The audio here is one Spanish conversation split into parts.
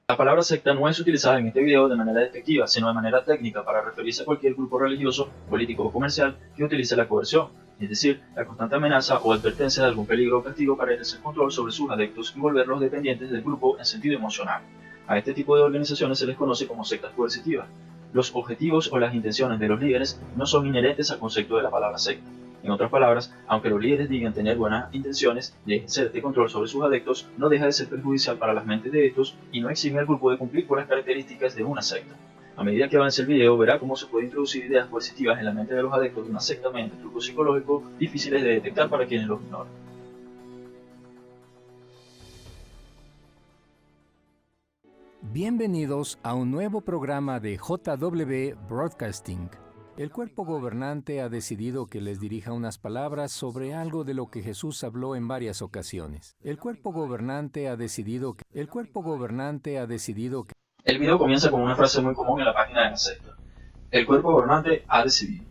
La palabra secta no es utilizada en este video de manera despectiva, sino de manera técnica para referirse a cualquier grupo religioso, político o comercial que utilice la coerción, es decir, la constante amenaza o advertencia de algún peligro o castigo para ejercer control sobre sus adeptos y volverlos dependientes del grupo en sentido emocional. A este tipo de organizaciones se les conoce como sectas coercitivas. Los objetivos o las intenciones de los líderes no son inherentes al concepto de la palabra secta. En otras palabras, aunque los líderes digan tener buenas intenciones de ejercer de control sobre sus adeptos, no deja de ser perjudicial para las mentes de estos y no exime al grupo de cumplir con las características de una secta. A medida que avance el video, verá cómo se puede introducir ideas coercitivas en la mente de los adeptos de una secta mediante trucos psicológicos difíciles de detectar para quienes los ignoran. Bienvenidos a un nuevo programa de JW Broadcasting. El cuerpo gobernante ha decidido que les dirija unas palabras sobre algo de lo que Jesús habló en varias ocasiones. El cuerpo gobernante ha decidido que... El video comienza con una frase muy común en la página de la secta. El cuerpo gobernante ha decidido.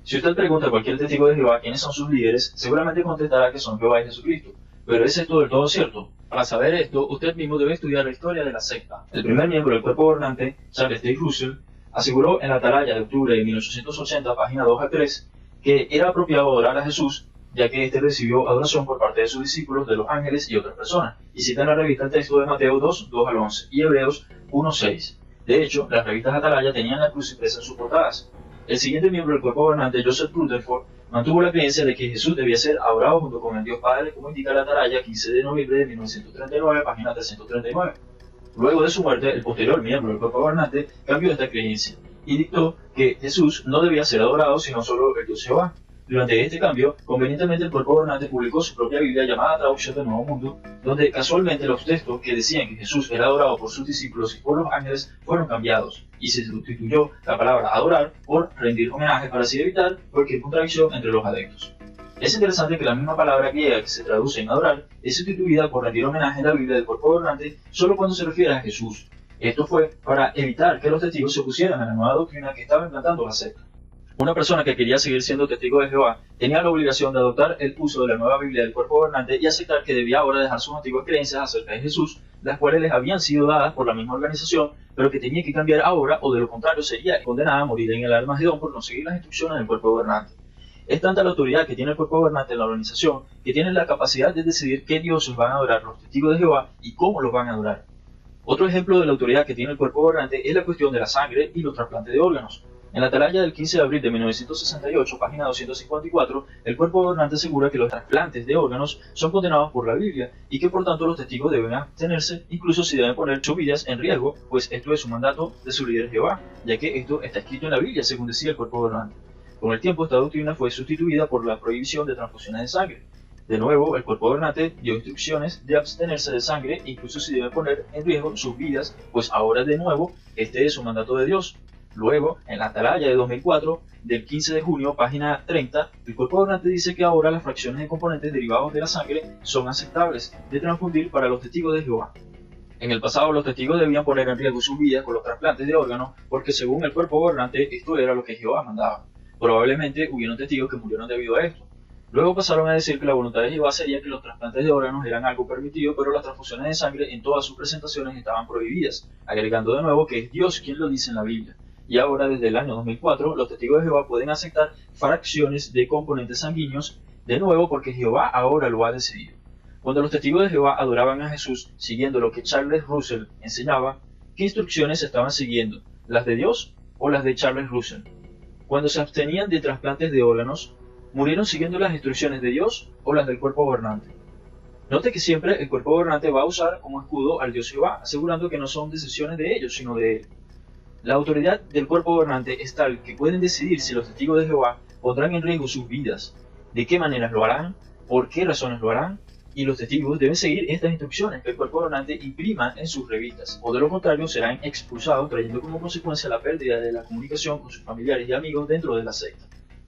Si usted pregunta a cualquier testigo de Jehová quiénes son sus líderes, seguramente contestará que son Jehová y Jesucristo. Pero ¿es esto del todo cierto? Para saber esto, usted mismo debe estudiar la historia de la secta. El primer miembro del cuerpo gobernante, Charles Taze Russell, aseguró en la Atalaya de octubre de 1880, página 2 a 3, que era apropiado adorar a Jesús, ya que éste recibió adoración por parte de sus discípulos, de los ángeles y otras personas, y cita en la revista el texto de Mateo 2, 2 al 11 y Hebreos 1, 6. De hecho, las revistas Atalaya tenían la cruz impresa en sus portadas. El siguiente miembro del cuerpo gobernante, Joseph Rutherford, mantuvo la creencia de que Jesús debía ser adorado junto con el Dios Padre, como indica la Atalaya 15 de noviembre de 1939, página 339. Luego de su muerte, el posterior miembro del cuerpo gobernante cambió esta creencia y dictó que Jesús no debía ser adorado sino solo el Dios Jehová. Durante este cambio, convenientemente el cuerpo gobernante publicó su propia Biblia llamada Traducción del Nuevo Mundo, donde casualmente los textos que decían que Jesús era adorado por sus discípulos y por los ángeles fueron cambiados, y se sustituyó la palabra adorar por rendir homenaje para así evitar cualquier contradicción entre los adeptos. Es interesante que la misma palabra griega que se traduce en adorar es sustituida por rendir homenaje en la Biblia del cuerpo gobernante solo cuando se refiere a Jesús. Esto fue para evitar que los testigos se opusieran a la nueva doctrina que estaba implantando la secta. Una persona que quería seguir siendo testigo de Jehová tenía la obligación de adoptar el uso de la nueva Biblia del cuerpo gobernante y aceptar que debía ahora dejar sus antiguas creencias acerca de Jesús, las cuales les habían sido dadas por la misma organización, pero que tenía que cambiar ahora o de lo contrario sería condenada a morir en el Armagedón por no seguir las instrucciones del cuerpo gobernante. Es tanta la autoridad que tiene el cuerpo gobernante en la organización que tiene la capacidad de decidir qué dioses van a adorar los testigos de Jehová y cómo los van a adorar. Otro ejemplo de la autoridad que tiene el cuerpo gobernante es la cuestión de la sangre y los trasplantes de órganos. En la Atalaya del 15 de abril de 1968, página 254, el cuerpo gobernante asegura que los trasplantes de órganos son condenados por la Biblia y que por tanto los testigos deben abstenerse, incluso si deben poner sus vidas en riesgo, pues esto es un mandato de su líder Jehová, ya que esto está escrito en la Biblia, según decía el cuerpo gobernante. Con el tiempo, esta doctrina fue sustituida por la prohibición de transfusiones de sangre. De nuevo, el cuerpo gobernante dio instrucciones de abstenerse de sangre, incluso si deben poner en riesgo sus vidas, pues ahora de nuevo, este es un mandato de Dios. Luego, en la Atalaya de 2004, del 15 de junio, página 30, el cuerpo gobernante dice que ahora las fracciones de componentes derivados de la sangre son aceptables de transfundir para los testigos de Jehová. En el pasado, los testigos debían poner en riesgo sus vidas con los trasplantes de órganos, porque según el cuerpo gobernante, esto era lo que Jehová mandaba. Probablemente hubieron testigos que murieron debido a esto. Luego pasaron a decir que la voluntad de Jehová sería que los trasplantes de órganos eran algo permitido, pero las transfusiones de sangre en todas sus presentaciones estaban prohibidas, agregando de nuevo que es Dios quien lo dice en la Biblia. Y ahora, desde el año 2004, los testigos de Jehová pueden aceptar fracciones de componentes sanguíneos, de nuevo porque Jehová ahora lo ha decidido. Cuando los testigos de Jehová adoraban a Jesús siguiendo lo que Charles Russell enseñaba, ¿qué instrucciones estaban siguiendo? ¿Las de Dios o las de Charles Russell? Cuando se abstenían de trasplantes de órganos, ¿murieron siguiendo las instrucciones de Dios o las del cuerpo gobernante? Note que siempre el cuerpo gobernante va a usar como escudo al Dios Jehová, asegurando que no son decisiones de ellos, sino de él. La autoridad del cuerpo gobernante es tal que pueden decidir si los testigos de Jehová pondrán en riesgo sus vidas, de qué maneras lo harán, por qué razones lo harán, y los testigos deben seguir estas instrucciones que el cuerpo gobernante imprima en sus revistas, o de lo contrario serán expulsados, trayendo como consecuencia la pérdida de la comunicación con sus familiares y amigos dentro de la secta.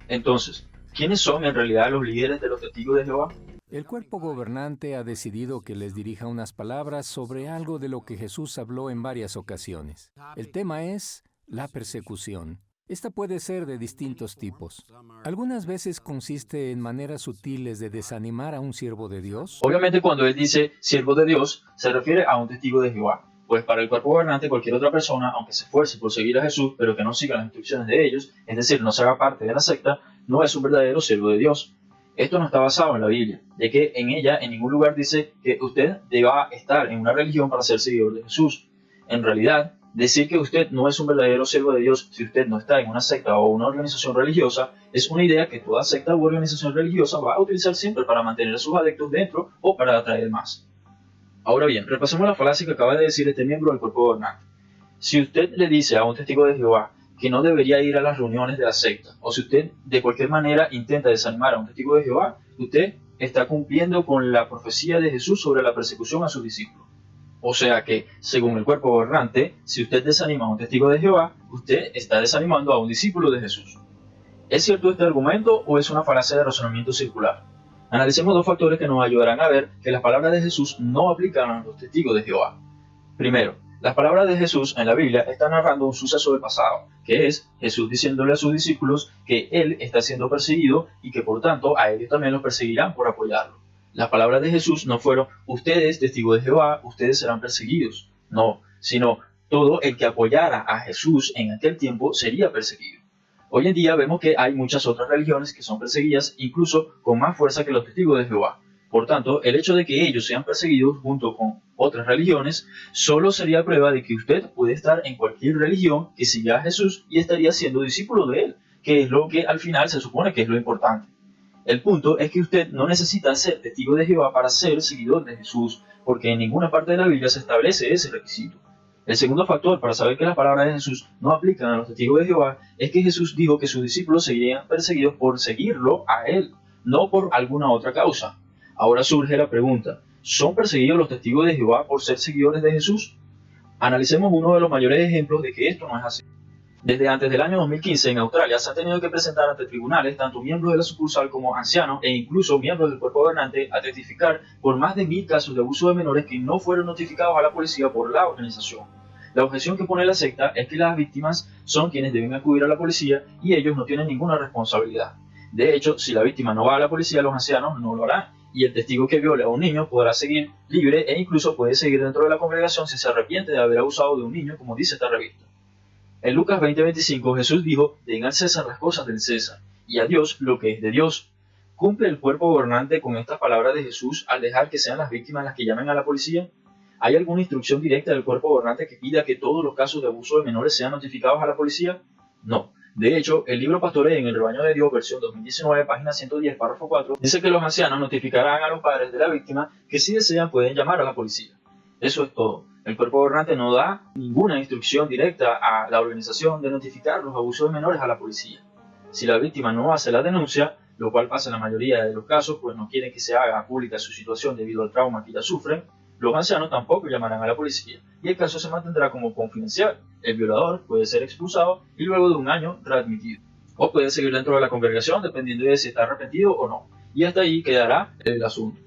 Entonces, ¿quiénes son en realidad los líderes de los testigos de Jehová? El cuerpo gobernante ha decidido que les dirija unas palabras sobre algo de lo que Jesús habló en varias ocasiones. El tema es la persecución. Esta puede ser de distintos tipos. Algunas veces consiste en maneras sutiles de desanimar a un siervo de Dios. Obviamente cuando él dice siervo de Dios, se refiere a un testigo de Jehová. Pues para el cuerpo gobernante, cualquier otra persona, aunque se esfuerce por seguir a Jesús, pero que no siga las instrucciones de ellos, es decir, no se haga parte de la secta, no es un verdadero siervo de Dios. Esto no está basado en la Biblia, ya que en ella en ningún lugar dice que usted deba estar en una religión para ser seguidor de Jesús. En realidad, decir que usted no es un verdadero siervo de Dios si usted no está en una secta o una organización religiosa es una idea que toda secta u organización religiosa va a utilizar siempre para mantener a sus adeptos dentro o para atraer más. Ahora bien, repasemos la falacia que acaba de decir este miembro del cuerpo gobernante. Si usted le dice a un testigo de Jehová que no debería ir a las reuniones de la secta, o si usted de cualquier manera intenta desanimar a un testigo de Jehová, usted está cumpliendo con la profecía de Jesús sobre la persecución a sus discípulos. O sea que, según el cuerpo gobernante, si usted desanima a un testigo de Jehová, usted está desanimando a un discípulo de Jesús. ¿Es cierto este argumento o es una falacia de razonamiento circular? Analicemos dos factores que nos ayudarán a ver que las palabras de Jesús no aplican a los testigos de Jehová. Primero, las palabras de Jesús en la Biblia están narrando un suceso del pasado, que es Jesús diciéndole a sus discípulos que Él está siendo perseguido y que por tanto a ellos también los perseguirán por apoyarlo. Las palabras de Jesús no fueron, ustedes, testigos de Jehová, ustedes serán perseguidos. No, sino todo el que apoyara a Jesús en aquel tiempo sería perseguido. Hoy en día vemos que hay muchas otras religiones que son perseguidas incluso con más fuerza que los testigos de Jehová. Por tanto, el hecho de que ellos sean perseguidos junto con otras religiones solo sería prueba de que usted puede estar en cualquier religión que siga a Jesús y estaría siendo discípulo de Él, que es lo que al final se supone que es lo importante. El punto es que usted no necesita ser testigo de Jehová para ser seguidor de Jesús, porque en ninguna parte de la Biblia se establece ese requisito. El segundo factor para saber que las palabras de Jesús no aplican a los testigos de Jehová es que Jesús dijo que sus discípulos serían perseguidos por seguirlo a Él, no por alguna otra causa. Ahora surge la pregunta, ¿son perseguidos los testigos de Jehová por ser seguidores de Jesús? Analicemos uno de los mayores ejemplos de que esto no es así. Desde antes del año 2015 en Australia se han tenido que presentar ante tribunales tanto miembros de la sucursal como ancianos e incluso miembros del cuerpo gobernante a testificar por más de 1000 casos de abuso de menores que no fueron notificados a la policía por la organización. La objeción que pone la secta es que las víctimas son quienes deben acudir a la policía y ellos no tienen ninguna responsabilidad. De hecho, si la víctima no va a la policía, los ancianos no lo harán y el testigo que viole a un niño podrá seguir libre e incluso puede seguir dentro de la congregación si se arrepiente de haber abusado de un niño, como dice esta revista. En Lucas 20:25 Jesús dijo, den al César las cosas del César, y a Dios lo que es de Dios. ¿Cumple el cuerpo gobernante con estas palabras de Jesús al dejar que sean las víctimas las que llamen a la policía? ¿Hay alguna instrucción directa del cuerpo gobernante que pida que todos los casos de abuso de menores sean notificados a la policía? No. De hecho, el libro Pastoreo en el Rebaño de Dios, versión 2019, página 110, párrafo 4, dice que los ancianos notificarán a los padres de la víctima que si desean pueden llamar a la policía. Eso es todo. El cuerpo gobernante no da ninguna instrucción directa a la organización de notificar los abusos de menores a la policía. Si la víctima no hace la denuncia, lo cual pasa en la mayoría de los casos, pues no quieren que se haga pública su situación debido al trauma que ya sufren, los ancianos tampoco llamarán a la policía y el caso se mantendrá como confidencial. El violador puede ser expulsado y luego de un año readmitido. O puede seguir dentro de la congregación dependiendo de si está arrepentido o no. Y hasta ahí quedará el asunto.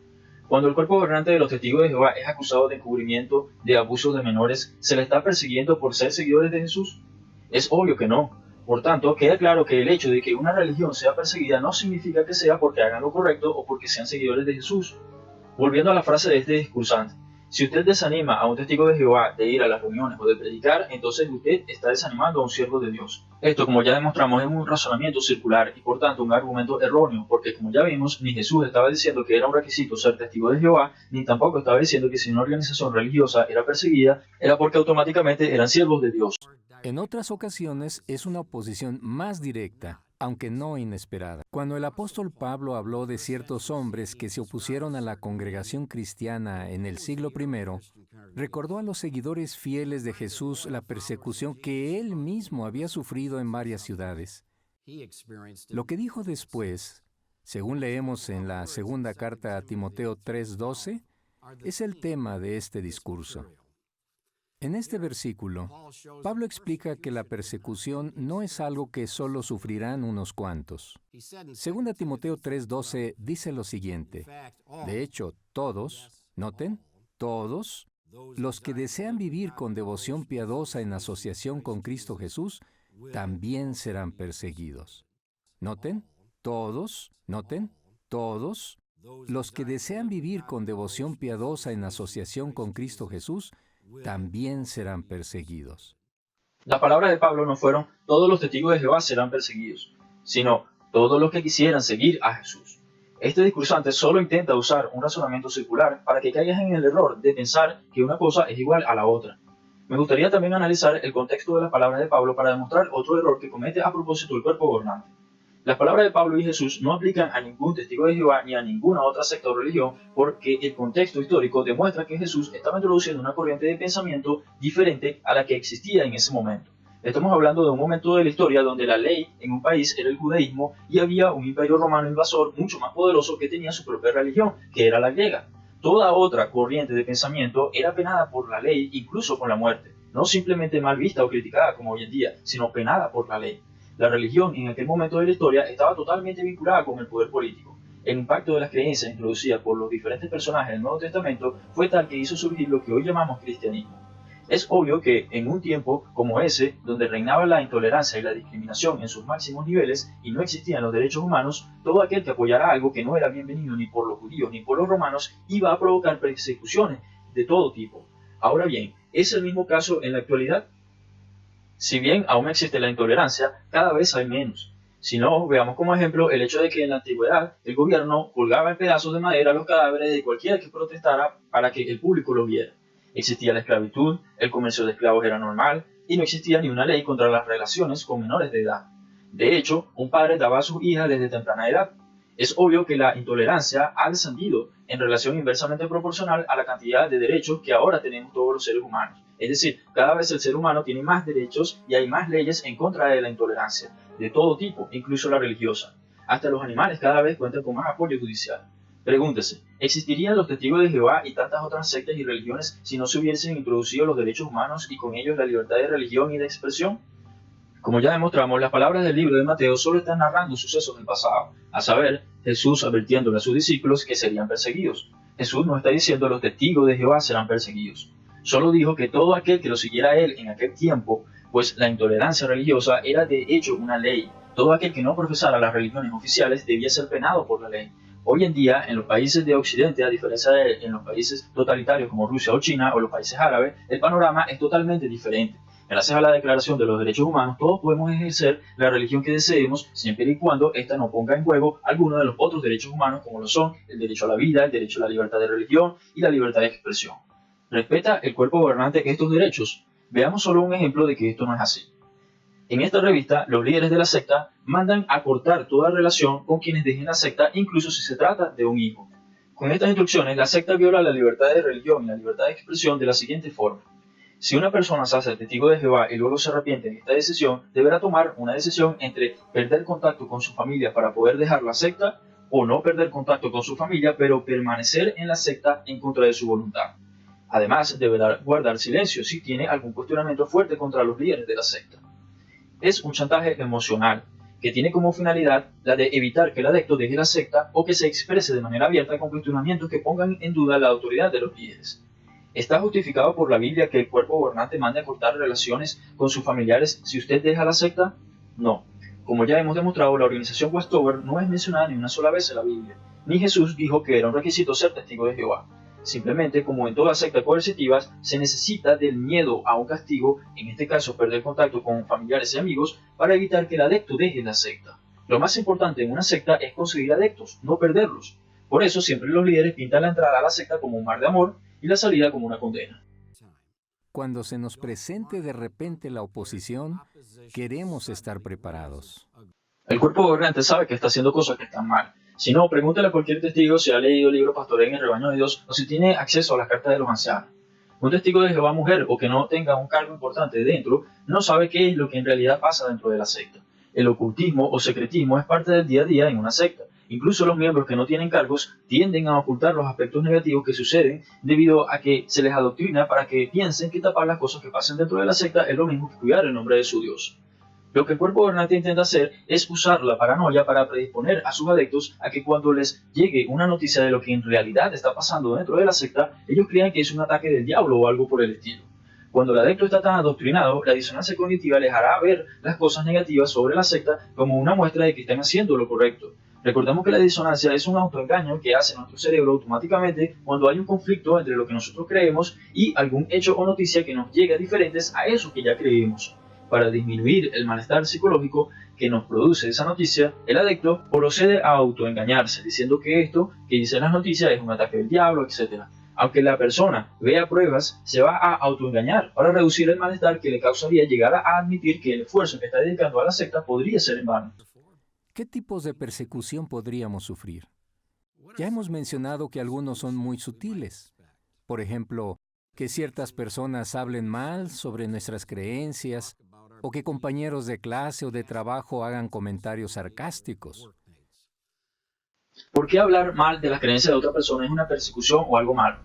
Cuando el cuerpo gobernante de los testigos de Jehová es acusado de encubrimiento de abusos de menores, ¿se le está persiguiendo por ser seguidores de Jesús? Es obvio que no. Por tanto, queda claro que el hecho de que una religión sea perseguida no significa que sea porque hagan lo correcto o porque sean seguidores de Jesús. Volviendo a la frase de este discursante, si usted desanima a un testigo de Jehová de ir a las reuniones o de predicar, entonces usted está desanimando a un siervo de Dios. Esto, como ya demostramos, es un razonamiento circular y por tanto un argumento erróneo, porque como ya vimos, ni Jesús estaba diciendo que era un requisito ser testigo de Jehová, ni tampoco estaba diciendo que si una organización religiosa era perseguida, era porque automáticamente eran siervos de Dios. En otras ocasiones es una oposición más directa, aunque no inesperada. Cuando el apóstol Pablo habló de ciertos hombres que se opusieron a la congregación cristiana en el siglo I, recordó a los seguidores fieles de Jesús la persecución que él mismo había sufrido en varias ciudades. Lo que dijo después, según leemos en la segunda carta a Timoteo 3:12, es el tema de este discurso. En este versículo, Pablo explica que la persecución no es algo que solo sufrirán unos cuantos. Segunda Timoteo 3:12 dice lo siguiente: de hecho, todos, noten, todos, los que desean vivir con devoción piadosa en asociación con Cristo Jesús, también serán perseguidos. Noten, todos, los que desean vivir con devoción piadosa en asociación con Cristo Jesús, también serán perseguidos. Las palabras de Pablo no fueron todos los testigos de Jehová serán perseguidos, sino todos los que quisieran seguir a Jesús. Este discursante solo intenta usar un razonamiento circular para que caigas en el error de pensar que una cosa es igual a la otra. Me gustaría también analizar el contexto de las palabras de Pablo para demostrar otro error que comete a propósito el cuerpo gobernante. Las palabras de Pablo y Jesús no aplican a ningún testigo de Jehová ni a ninguna otra secta o religión porque el contexto histórico demuestra que Jesús estaba introduciendo una corriente de pensamiento diferente a la que existía en ese momento. Estamos hablando de un momento de la historia donde la ley en un país era el judaísmo y había un imperio romano invasor mucho más poderoso que tenía su propia religión, que era la griega. Toda otra corriente de pensamiento era penada por la ley, incluso con la muerte, no simplemente mal vista o criticada como hoy en día, sino penada por la ley. La religión en aquel momento de la historia estaba totalmente vinculada con el poder político. El impacto de las creencias introducidas por los diferentes personajes del Nuevo Testamento fue tal que hizo surgir lo que hoy llamamos cristianismo. Es obvio que en un tiempo como ese, donde reinaba la intolerancia y la discriminación en sus máximos niveles y no existían los derechos humanos, todo aquel que apoyara algo que no era bienvenido ni por los judíos ni por los romanos iba a provocar persecuciones de todo tipo. Ahora bien, ¿es el mismo caso en la actualidad? Si bien aún existe la intolerancia, cada vez hay menos. Si no, veamos como ejemplo el hecho de que en la antigüedad el gobierno colgaba en pedazos de madera los cadáveres de cualquiera que protestara para que el público lo viera. Existía la esclavitud, el comercio de esclavos era normal y no existía ni una ley contra las relaciones con menores de edad. De hecho, un padre daba a sus hijas desde temprana edad. Es obvio que la intolerancia ha descendido en relación inversamente proporcional a la cantidad de derechos que ahora tenemos todos los seres humanos. Es decir, cada vez el ser humano tiene más derechos y hay más leyes en contra de la intolerancia, de todo tipo, incluso la religiosa. Hasta los animales cada vez cuentan con más apoyo judicial. Pregúntese, ¿existirían los testigos de Jehová y tantas otras sectas y religiones si no se hubiesen introducido los derechos humanos y con ellos la libertad de religión y de expresión? Como ya demostramos, las palabras del libro de Mateo solo están narrando sucesos del pasado, a saber, Jesús advirtiéndole a sus discípulos que serían perseguidos. Jesús no está diciendo los testigos de Jehová serán perseguidos. Solo dijo que todo aquel que lo siguiera a él en aquel tiempo, pues la intolerancia religiosa era de hecho una ley. Todo aquel que no profesara las religiones oficiales debía ser penado por la ley. Hoy en día, en los países de Occidente, a diferencia de en los países totalitarios como Rusia o China o los países árabes, el panorama es totalmente diferente. Gracias a la Declaración de los Derechos Humanos, todos podemos ejercer la religión que deseemos, siempre y cuando ésta no ponga en juego alguno de los otros derechos humanos, como lo son el derecho a la vida, el derecho a la libertad de religión y la libertad de expresión. ¿Respeta el cuerpo gobernante estos derechos? Veamos solo un ejemplo de que esto no es así. En esta revista, los líderes de la secta mandan a cortar toda relación con quienes dejen la secta, incluso si se trata de un hijo. Con estas instrucciones, la secta viola la libertad de religión y la libertad de expresión de la siguiente forma. Si una persona se hace testigo de Jehová y luego se arrepiente de esta decisión, deberá tomar una decisión entre perder contacto con su familia para poder dejar la secta o no perder contacto con su familia pero permanecer en la secta en contra de su voluntad. Además, deberá guardar silencio si tiene algún cuestionamiento fuerte contra los líderes de la secta. Es un chantaje emocional que tiene como finalidad la de evitar que el adepto deje la secta o que se exprese de manera abierta con cuestionamientos que pongan en duda la autoridad de los líderes. ¿Está justificado por la Biblia que el cuerpo gobernante mande a cortar relaciones con sus familiares si usted deja la secta? No. Como ya hemos demostrado, la organización Watchtower no es mencionada ni una sola vez en la Biblia, ni Jesús dijo que era un requisito ser testigo de Jehová. Simplemente, como en todas sectas coercitivas, se necesita del miedo a un castigo, en este caso perder contacto con familiares y amigos, para evitar que el adepto deje la secta. Lo más importante en una secta es conseguir adeptos, no perderlos. Por eso siempre los líderes pintan la entrada a la secta como un mar de amor y la salida como una condena. Cuando se nos presente de repente la oposición, queremos estar preparados. El cuerpo gobernante sabe que está haciendo cosas que están mal. Si no, pregúntale a cualquier testigo si ha leído el libro Pastoreo en el Rebaño de Dios o si tiene acceso a las cartas de los ancianos. Un testigo de Jehová mujer o que no tenga un cargo importante dentro no sabe qué es lo que en realidad pasa dentro de la secta. El ocultismo o secretismo es parte del día a día en una secta. Incluso los miembros que no tienen cargos tienden a ocultar los aspectos negativos que suceden debido a que se les adoctrina para que piensen que tapar las cosas que pasan dentro de la secta es lo mismo que cuidar el nombre de su Dios. Lo que el cuerpo gobernante intenta hacer es usar la paranoia para predisponer a sus adeptos a que cuando les llegue una noticia de lo que en realidad está pasando dentro de la secta, ellos crean que es un ataque del diablo o algo por el estilo. Cuando el adepto está tan adoctrinado, la disonancia cognitiva les hará ver las cosas negativas sobre la secta como una muestra de que están haciendo lo correcto. Recordemos que la disonancia es un autoengaño que hace nuestro cerebro automáticamente cuando hay un conflicto entre lo que nosotros creemos y algún hecho o noticia que nos llega diferentes a eso que ya creemos. Para disminuir el malestar psicológico que nos produce esa noticia, el adicto procede a autoengañarse, diciendo que esto que dicen las noticias es un ataque del diablo, etc. Aunque la persona vea pruebas, se va a autoengañar para reducir el malestar que le causaría llegar a admitir que el esfuerzo que está dedicando a la secta podría ser en vano. ¿Qué tipos de persecución podríamos sufrir? Ya hemos mencionado que algunos son muy sutiles. Por ejemplo, que ciertas personas hablen mal sobre nuestras creencias o que compañeros de clase o de trabajo hagan comentarios sarcásticos. ¿Por qué hablar mal de las creencias de otra persona es una persecución o algo malo?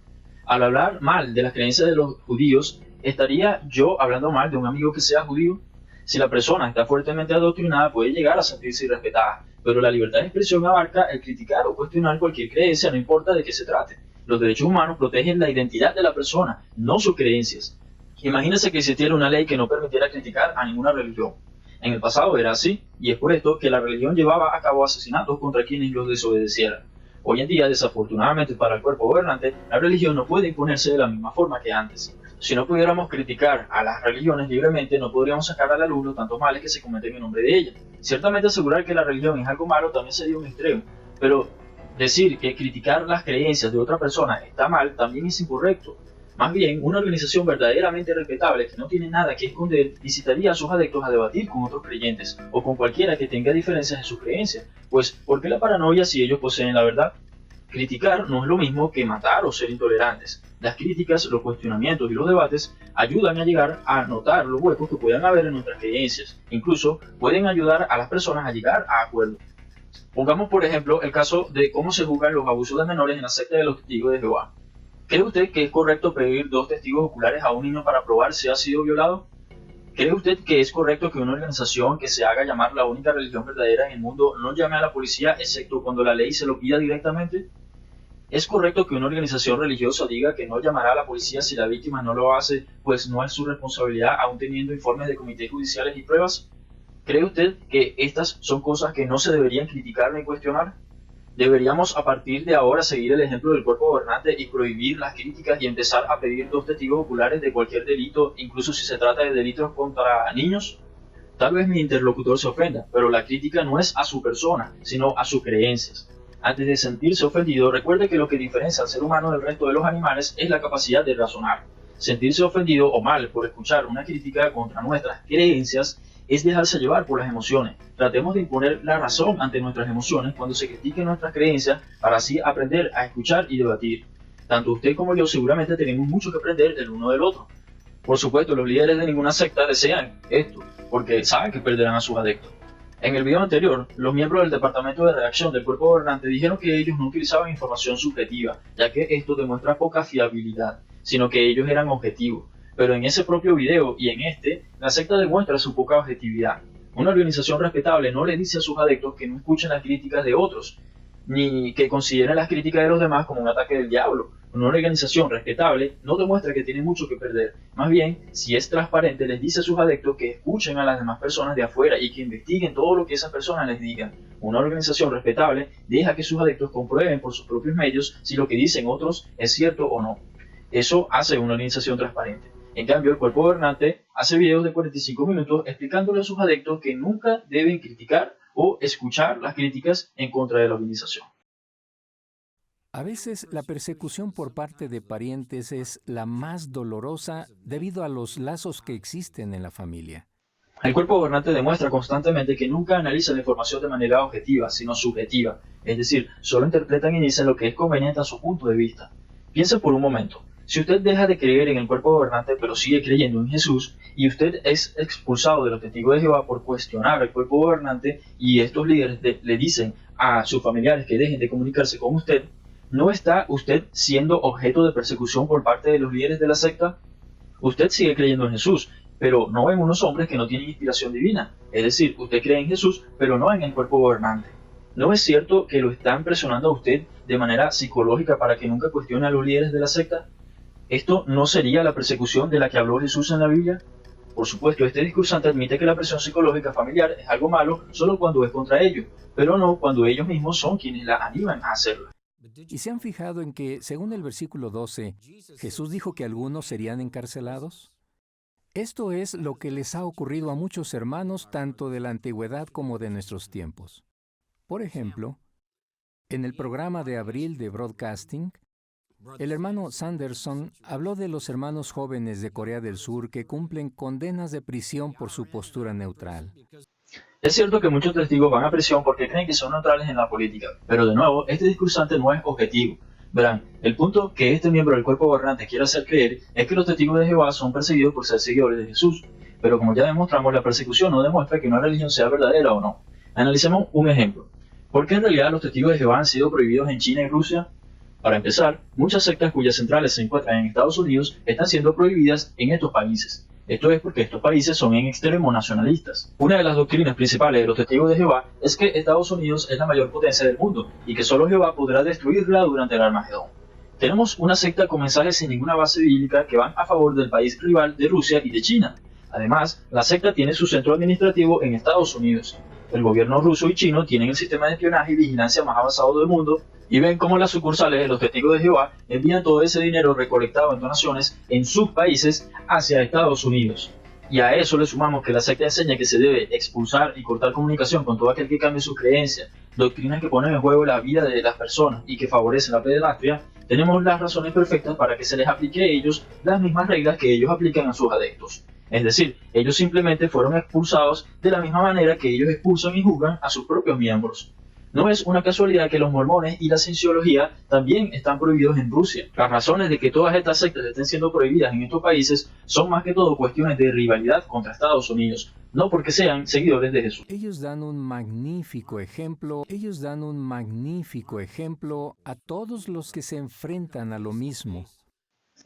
Al hablar mal de las creencias de los judíos, ¿estaría yo hablando mal de un amigo que sea judío? Si la persona está fuertemente adoctrinada, puede llegar a sentirse irrespetada, pero la libertad de expresión abarca el criticar o cuestionar cualquier creencia, no importa de qué se trate. Los derechos humanos protegen la identidad de la persona, no sus creencias. Imagínese que existiera una ley que no permitiera criticar a ninguna religión. En el pasado era así, y es por esto que la religión llevaba a cabo asesinatos contra quienes los desobedecieran. Hoy en día, desafortunadamente para el cuerpo gobernante, la religión no puede imponerse de la misma forma que antes. Si no pudiéramos criticar a las religiones libremente, no podríamos sacar a la luz los tantos males que se cometen en nombre de ellas. Ciertamente asegurar que la religión es algo malo también sería un extremo, pero decir que criticar las creencias de otra persona está mal también es incorrecto. Más bien, una organización verdaderamente respetable que no tiene nada que esconder incitaría a sus adeptos a debatir con otros creyentes o con cualquiera que tenga diferencias en sus creencias, pues ¿por qué la paranoia si ellos poseen la verdad? Criticar no es lo mismo que matar o ser intolerantes. Las críticas, los cuestionamientos y los debates ayudan a llegar a notar los huecos que puedan haber en nuestras creencias. Incluso pueden ayudar a las personas a llegar a acuerdos. Pongamos por ejemplo el caso de cómo se juzgan los abusos de menores en la secta de los testigos de Jehová. ¿Cree usted que es correcto pedir 2 testigos oculares a un niño para probar si ha sido violado? ¿Cree usted que es correcto que una organización que se haga llamar la única religión verdadera en el mundo no llame a la policía excepto cuando la ley se lo pida directamente? ¿Es correcto que una organización religiosa diga que no llamará a la policía si la víctima no lo hace, pues no es su responsabilidad aún teniendo informes de comités judiciales y pruebas? ¿Cree usted que estas son cosas que no se deberían criticar ni cuestionar? ¿Deberíamos a partir de ahora seguir el ejemplo del cuerpo gobernante y prohibir las críticas y empezar a pedir 2 testigos oculares de cualquier delito, incluso si se trata de delitos contra niños? Tal vez mi interlocutor se ofenda, pero la crítica no es a su persona, sino a sus creencias. Antes de sentirse ofendido, recuerde que lo que diferencia al ser humano del resto de los animales es la capacidad de razonar. Sentirse ofendido o mal por escuchar una crítica contra nuestras creencias es dejarse llevar por las emociones. Tratemos de imponer la razón ante nuestras emociones cuando se critiquen nuestras creencias para así aprender a escuchar y debatir. Tanto usted como yo seguramente tenemos mucho que aprender el uno del otro. Por supuesto, los líderes de ninguna secta desean esto, porque saben que perderán a sus adeptos. En el video anterior, los miembros del departamento de redacción del cuerpo gobernante dijeron que ellos no utilizaban información subjetiva, ya que esto demuestra poca fiabilidad, sino que ellos eran objetivos. Pero en ese propio video y en este, la secta demuestra su poca objetividad. Una organización respetable no le dice a sus adeptos que no escuchen las críticas de otros, ni que consideren las críticas de los demás como un ataque del diablo. Una organización respetable no demuestra que tiene mucho que perder. Más bien, si es transparente, les dice a sus adeptos que escuchen a las demás personas de afuera y que investiguen todo lo que esas personas les digan. Una organización respetable deja que sus adeptos comprueben por sus propios medios si lo que dicen otros es cierto o no. Eso hace una organización transparente. En cambio, el cuerpo gobernante hace videos de 45 minutos explicándole a sus adeptos que nunca deben criticar o escuchar las críticas en contra de la organización. A veces la persecución por parte de parientes es la más dolorosa debido a los lazos que existen en la familia. El cuerpo gobernante demuestra constantemente que nunca analiza la información de manera objetiva, sino subjetiva, es decir, solo interpretan y dicen lo que es conveniente a su punto de vista. Piense por un momento. Si usted deja de creer en el cuerpo gobernante pero sigue creyendo en Jesús y usted es expulsado de los testigos de Jehová por cuestionar al cuerpo gobernante y estos líderes le dicen a sus familiares que dejen de comunicarse con usted, ¿no está usted siendo objeto de persecución por parte de los líderes de la secta? Usted sigue creyendo en Jesús, pero no en unos hombres que no tienen inspiración divina. Es decir, usted cree en Jesús, pero no en el cuerpo gobernante. ¿No es cierto que lo están presionando a usted de manera psicológica para que nunca cuestione a los líderes de la secta? ¿Esto no sería la persecución de la que habló Jesús en la Biblia? Por supuesto, este discursante admite que la presión psicológica familiar es algo malo solo cuando es contra ellos, pero no cuando ellos mismos son quienes la animan a hacerlo. ¿Y se han fijado en que, según el versículo 12, Jesús dijo que algunos serían encarcelados? Esto es lo que les ha ocurrido a muchos hermanos tanto de la antigüedad como de nuestros tiempos. Por ejemplo, en el programa de abril de Broadcasting, el hermano Sanderson habló de los hermanos jóvenes de Corea del Sur que cumplen condenas de prisión por su postura neutral. Es cierto que muchos testigos van a prisión porque creen que son neutrales en la política, pero de nuevo, este discursante no es objetivo. Verán, el punto que este miembro del cuerpo gobernante quiere hacer creer es que los testigos de Jehová son perseguidos por ser seguidores de Jesús, pero como ya demostramos, la persecución no demuestra que una religión sea verdadera o no. Analicemos un ejemplo. ¿Por qué en realidad los testigos de Jehová han sido prohibidos en China y Rusia? Para empezar, muchas sectas cuyas centrales se encuentran en Estados Unidos están siendo prohibidas en estos países. Esto es porque estos países son en extremo nacionalistas. Una de las doctrinas principales de los testigos de Jehová es que Estados Unidos es la mayor potencia del mundo y que solo Jehová podrá destruirla durante el Armagedón. Tenemos una secta con mensajes sin ninguna base bíblica que van a favor del país rival de Rusia y de China. Además, la secta tiene su centro administrativo en Estados Unidos. El gobierno ruso y chino tienen el sistema de espionaje y vigilancia más avanzado del mundo y ven cómo las sucursales de los testigos de Jehová envían todo ese dinero recolectado en donaciones en sus países hacia Estados Unidos. Y a eso le sumamos que la secta enseña que se debe expulsar y cortar comunicación con todo aquel que cambie su creencia, doctrinas que ponen en juego la vida de las personas y que favorecen la pederastia. Tenemos las razones perfectas para que se les aplique a ellos las mismas reglas que ellos aplican a sus adeptos. Es decir, ellos simplemente fueron expulsados de la misma manera que ellos expulsan y juzgan a sus propios miembros. No es una casualidad que los mormones y la cienciología también están prohibidos en Rusia. Las razones de que todas estas sectas estén siendo prohibidas en estos países son más que todo cuestiones de rivalidad contra Estados Unidos, no porque sean seguidores de Jesús. Ellos dan un magnífico ejemplo a todos los que se enfrentan a lo mismo.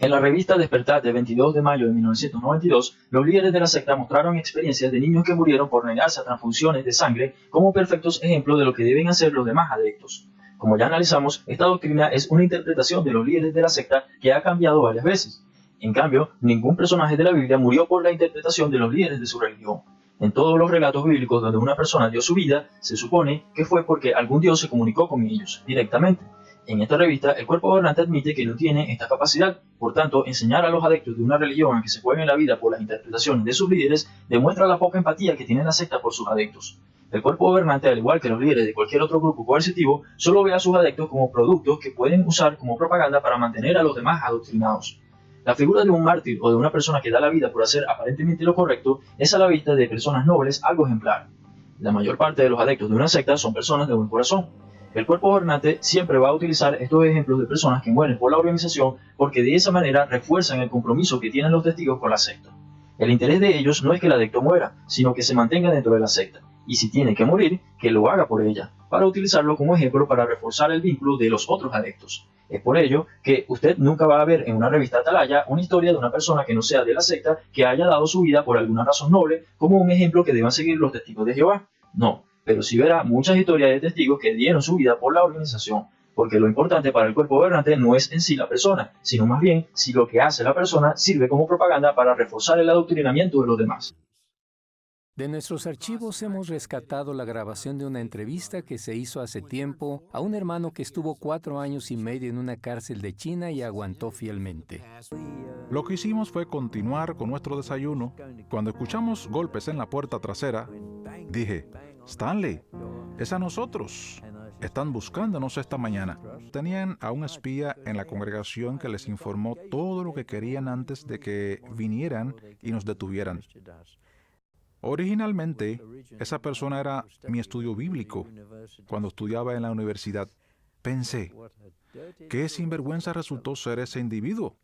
En la revista Despertar de 22 de mayo de 1992, los líderes de la secta mostraron experiencias de niños que murieron por negarse a transfusiones de sangre como perfectos ejemplos de lo que deben hacer los demás adeptos. Como ya analizamos, esta doctrina es una interpretación de los líderes de la secta que ha cambiado varias veces. En cambio, ningún personaje de la Biblia murió por la interpretación de los líderes de su religión. En todos los relatos bíblicos donde una persona dio su vida, se supone que fue porque algún Dios se comunicó con ellos directamente. En esta revista, el cuerpo gobernante admite que no tiene esta capacidad. Por tanto, enseñar a los adeptos de una religión a que se jueguen la vida por las interpretaciones de sus líderes demuestra la poca empatía que tiene la secta por sus adeptos. El cuerpo gobernante, al igual que los líderes de cualquier otro grupo coercitivo, solo ve a sus adeptos como productos que pueden usar como propaganda para mantener a los demás adoctrinados. La figura de un mártir o de una persona que da la vida por hacer aparentemente lo correcto es a la vista de personas nobles algo ejemplar. La mayor parte de los adeptos de una secta son personas de buen corazón. El cuerpo gobernante siempre va a utilizar estos ejemplos de personas que mueren por la organización porque de esa manera refuerzan el compromiso que tienen los testigos con la secta. El interés de ellos no es que el adepto muera, sino que se mantenga dentro de la secta. Y si tiene que morir, que lo haga por ella, para utilizarlo como ejemplo para reforzar el vínculo de los otros adeptos. Es por ello que usted nunca va a ver en una revista Atalaya una historia de una persona que no sea de la secta que haya dado su vida por alguna razón noble como un ejemplo que deban seguir los testigos de Jehová. No. Pero sí verá muchas historias de testigos que dieron su vida por la organización, porque lo importante para el cuerpo gobernante no es en sí la persona, sino más bien si lo que hace la persona sirve como propaganda para reforzar el adoctrinamiento de los demás. De nuestros archivos hemos rescatado la grabación de una entrevista que se hizo hace tiempo a un hermano que estuvo 4 años y medio en una cárcel de China y aguantó fielmente. Lo que hicimos fue continuar con nuestro desayuno. Cuando escuchamos golpes en la puerta trasera, dije: Stanley, es a nosotros. Están buscándonos esta mañana. Tenían a un espía en la congregación que les informó todo lo que querían antes de que vinieran y nos detuvieran. Originalmente, esa persona era mi estudio bíblico. Cuando estudiaba en la universidad, pensé, ¿qué sinvergüenza resultó ser ese individuo?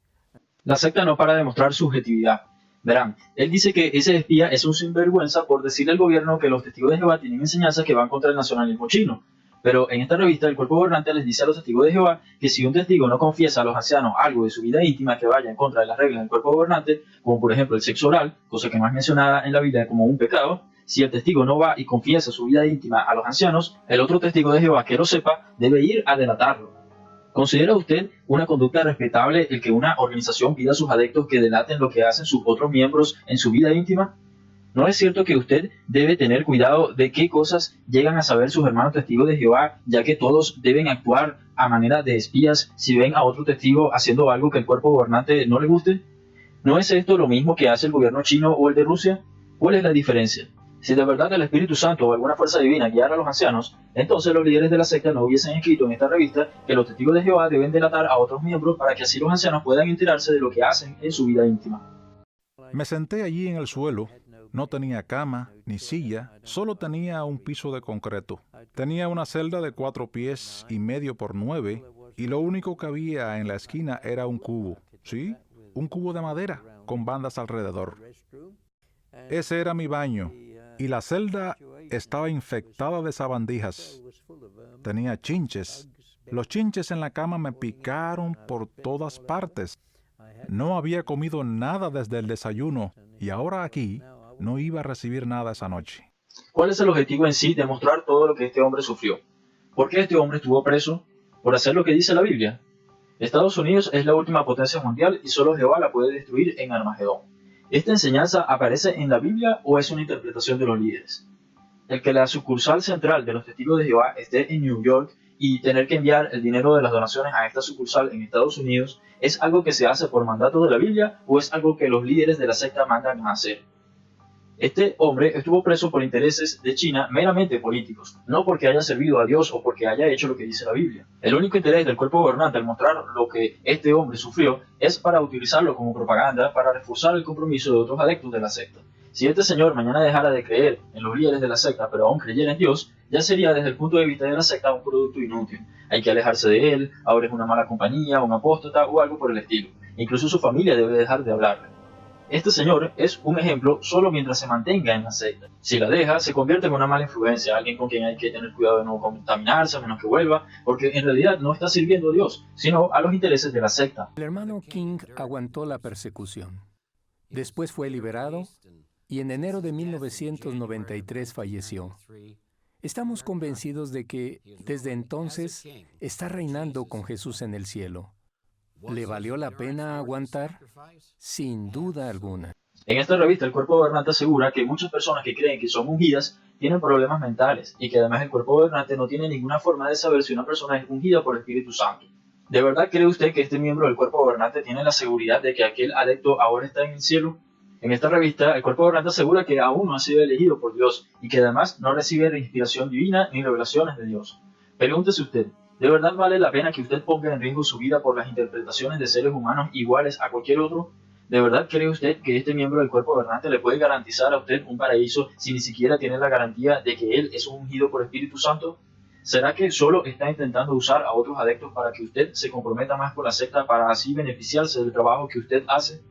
La secta no para de mostrar subjetividad. Verán, él dice que ese espía es un sinvergüenza por decirle al gobierno que los testigos de Jehová tienen enseñanzas que van contra el nacionalismo chino. Pero en esta revista el cuerpo gobernante les dice a los testigos de Jehová que si un testigo no confiesa a los ancianos algo de su vida íntima que vaya en contra de las reglas del cuerpo gobernante, como por ejemplo el sexo oral, cosa que no es mencionada en la Biblia como un pecado, si el testigo no va y confiesa su vida íntima a los ancianos, el otro testigo de Jehová que lo sepa debe ir a delatarlo. ¿Considera usted una conducta respetable el que una organización pida a sus adeptos que delaten lo que hacen sus otros miembros en su vida íntima? ¿No es cierto que usted debe tener cuidado de qué cosas llegan a saber sus hermanos testigos de Jehová, ya que todos deben actuar a manera de espías si ven a otro testigo haciendo algo que el cuerpo gobernante no le guste? ¿No es esto lo mismo que hace el gobierno chino o el de Rusia? ¿Cuál es la diferencia? Si de verdad el Espíritu Santo o alguna fuerza divina guiara a los ancianos, entonces los líderes de la secta no hubiesen escrito en esta revista que los testigos de Jehová deben delatar a otros miembros para que así los ancianos puedan enterarse de lo que hacen en su vida íntima. Me senté allí en el suelo. No tenía cama ni silla, solo tenía un piso de concreto. Tenía una celda de 4 pies y medio por 9 y lo único que había en la esquina era un cubo. ¿Sí? Un cubo de madera con bandas alrededor. Ese era mi baño y la celda estaba infectada de sabandijas. Tenía chinches. Los chinches en la cama me picaron por todas partes. No había comido nada desde el desayuno y ahora aquí no iba a recibir nada esa noche. ¿Cuál es el objetivo en sí de mostrar todo lo que este hombre sufrió? ¿Por qué este hombre estuvo preso? ¿Por hacer lo que dice la Biblia? Estados Unidos es la última potencia mundial y solo Jehová la puede destruir en Armagedón. ¿Esta enseñanza aparece en la Biblia o es una interpretación de los líderes? El que la sucursal central de los testigos de Jehová esté en New York y tener que enviar el dinero de las donaciones a esta sucursal en Estados Unidos, ¿es algo que se hace por mandato de la Biblia o es algo que los líderes de la secta mandan a hacer? Este hombre estuvo preso por intereses de China meramente políticos, no porque haya servido a Dios o porque haya hecho lo que dice la Biblia. El único interés del cuerpo gobernante al mostrar lo que este hombre sufrió es para utilizarlo como propaganda para reforzar el compromiso de otros adeptos de la secta. Si este señor mañana dejara de creer en los líderes de la secta, pero aún creyera en Dios, ya sería desde el punto de vista de la secta un producto inútil. Hay que alejarse de él, ahora es una mala compañía, un apóstata o algo por el estilo. Incluso su familia debe dejar de hablarle. Este señor es un ejemplo solo mientras se mantenga en la secta. Si la deja, se convierte en una mala influencia, alguien con quien hay que tener cuidado de no contaminarse a menos que vuelva, porque en realidad no está sirviendo a Dios, sino a los intereses de la secta. El hermano King aguantó la persecución. Después fue liberado y en enero de 1993 falleció. Estamos convencidos de que desde entonces está reinando con Jesús en el cielo. ¿Le valió la pena aguantar? Sin duda alguna. En esta revista, el cuerpo gobernante asegura que muchas personas que creen que son ungidas tienen problemas mentales y que además el cuerpo gobernante no tiene ninguna forma de saber si una persona es ungida por el Espíritu Santo. ¿De verdad cree usted que este miembro del cuerpo gobernante tiene la seguridad de que aquel adepto ahora está en el cielo? En esta revista, el cuerpo gobernante asegura que aún no ha sido elegido por Dios y que además no recibe inspiración divina ni revelaciones de Dios. Pregúntese usted, ¿de verdad vale la pena que usted ponga en riesgo su vida por las interpretaciones de seres humanos iguales a cualquier otro? ¿De verdad cree usted que este miembro del cuerpo gobernante le puede garantizar a usted un paraíso si ni siquiera tiene la garantía de que él es un ungido por Espíritu Santo? ¿Será que solo está intentando usar a otros adeptos para que usted se comprometa más con la secta para así beneficiarse del trabajo que usted hace?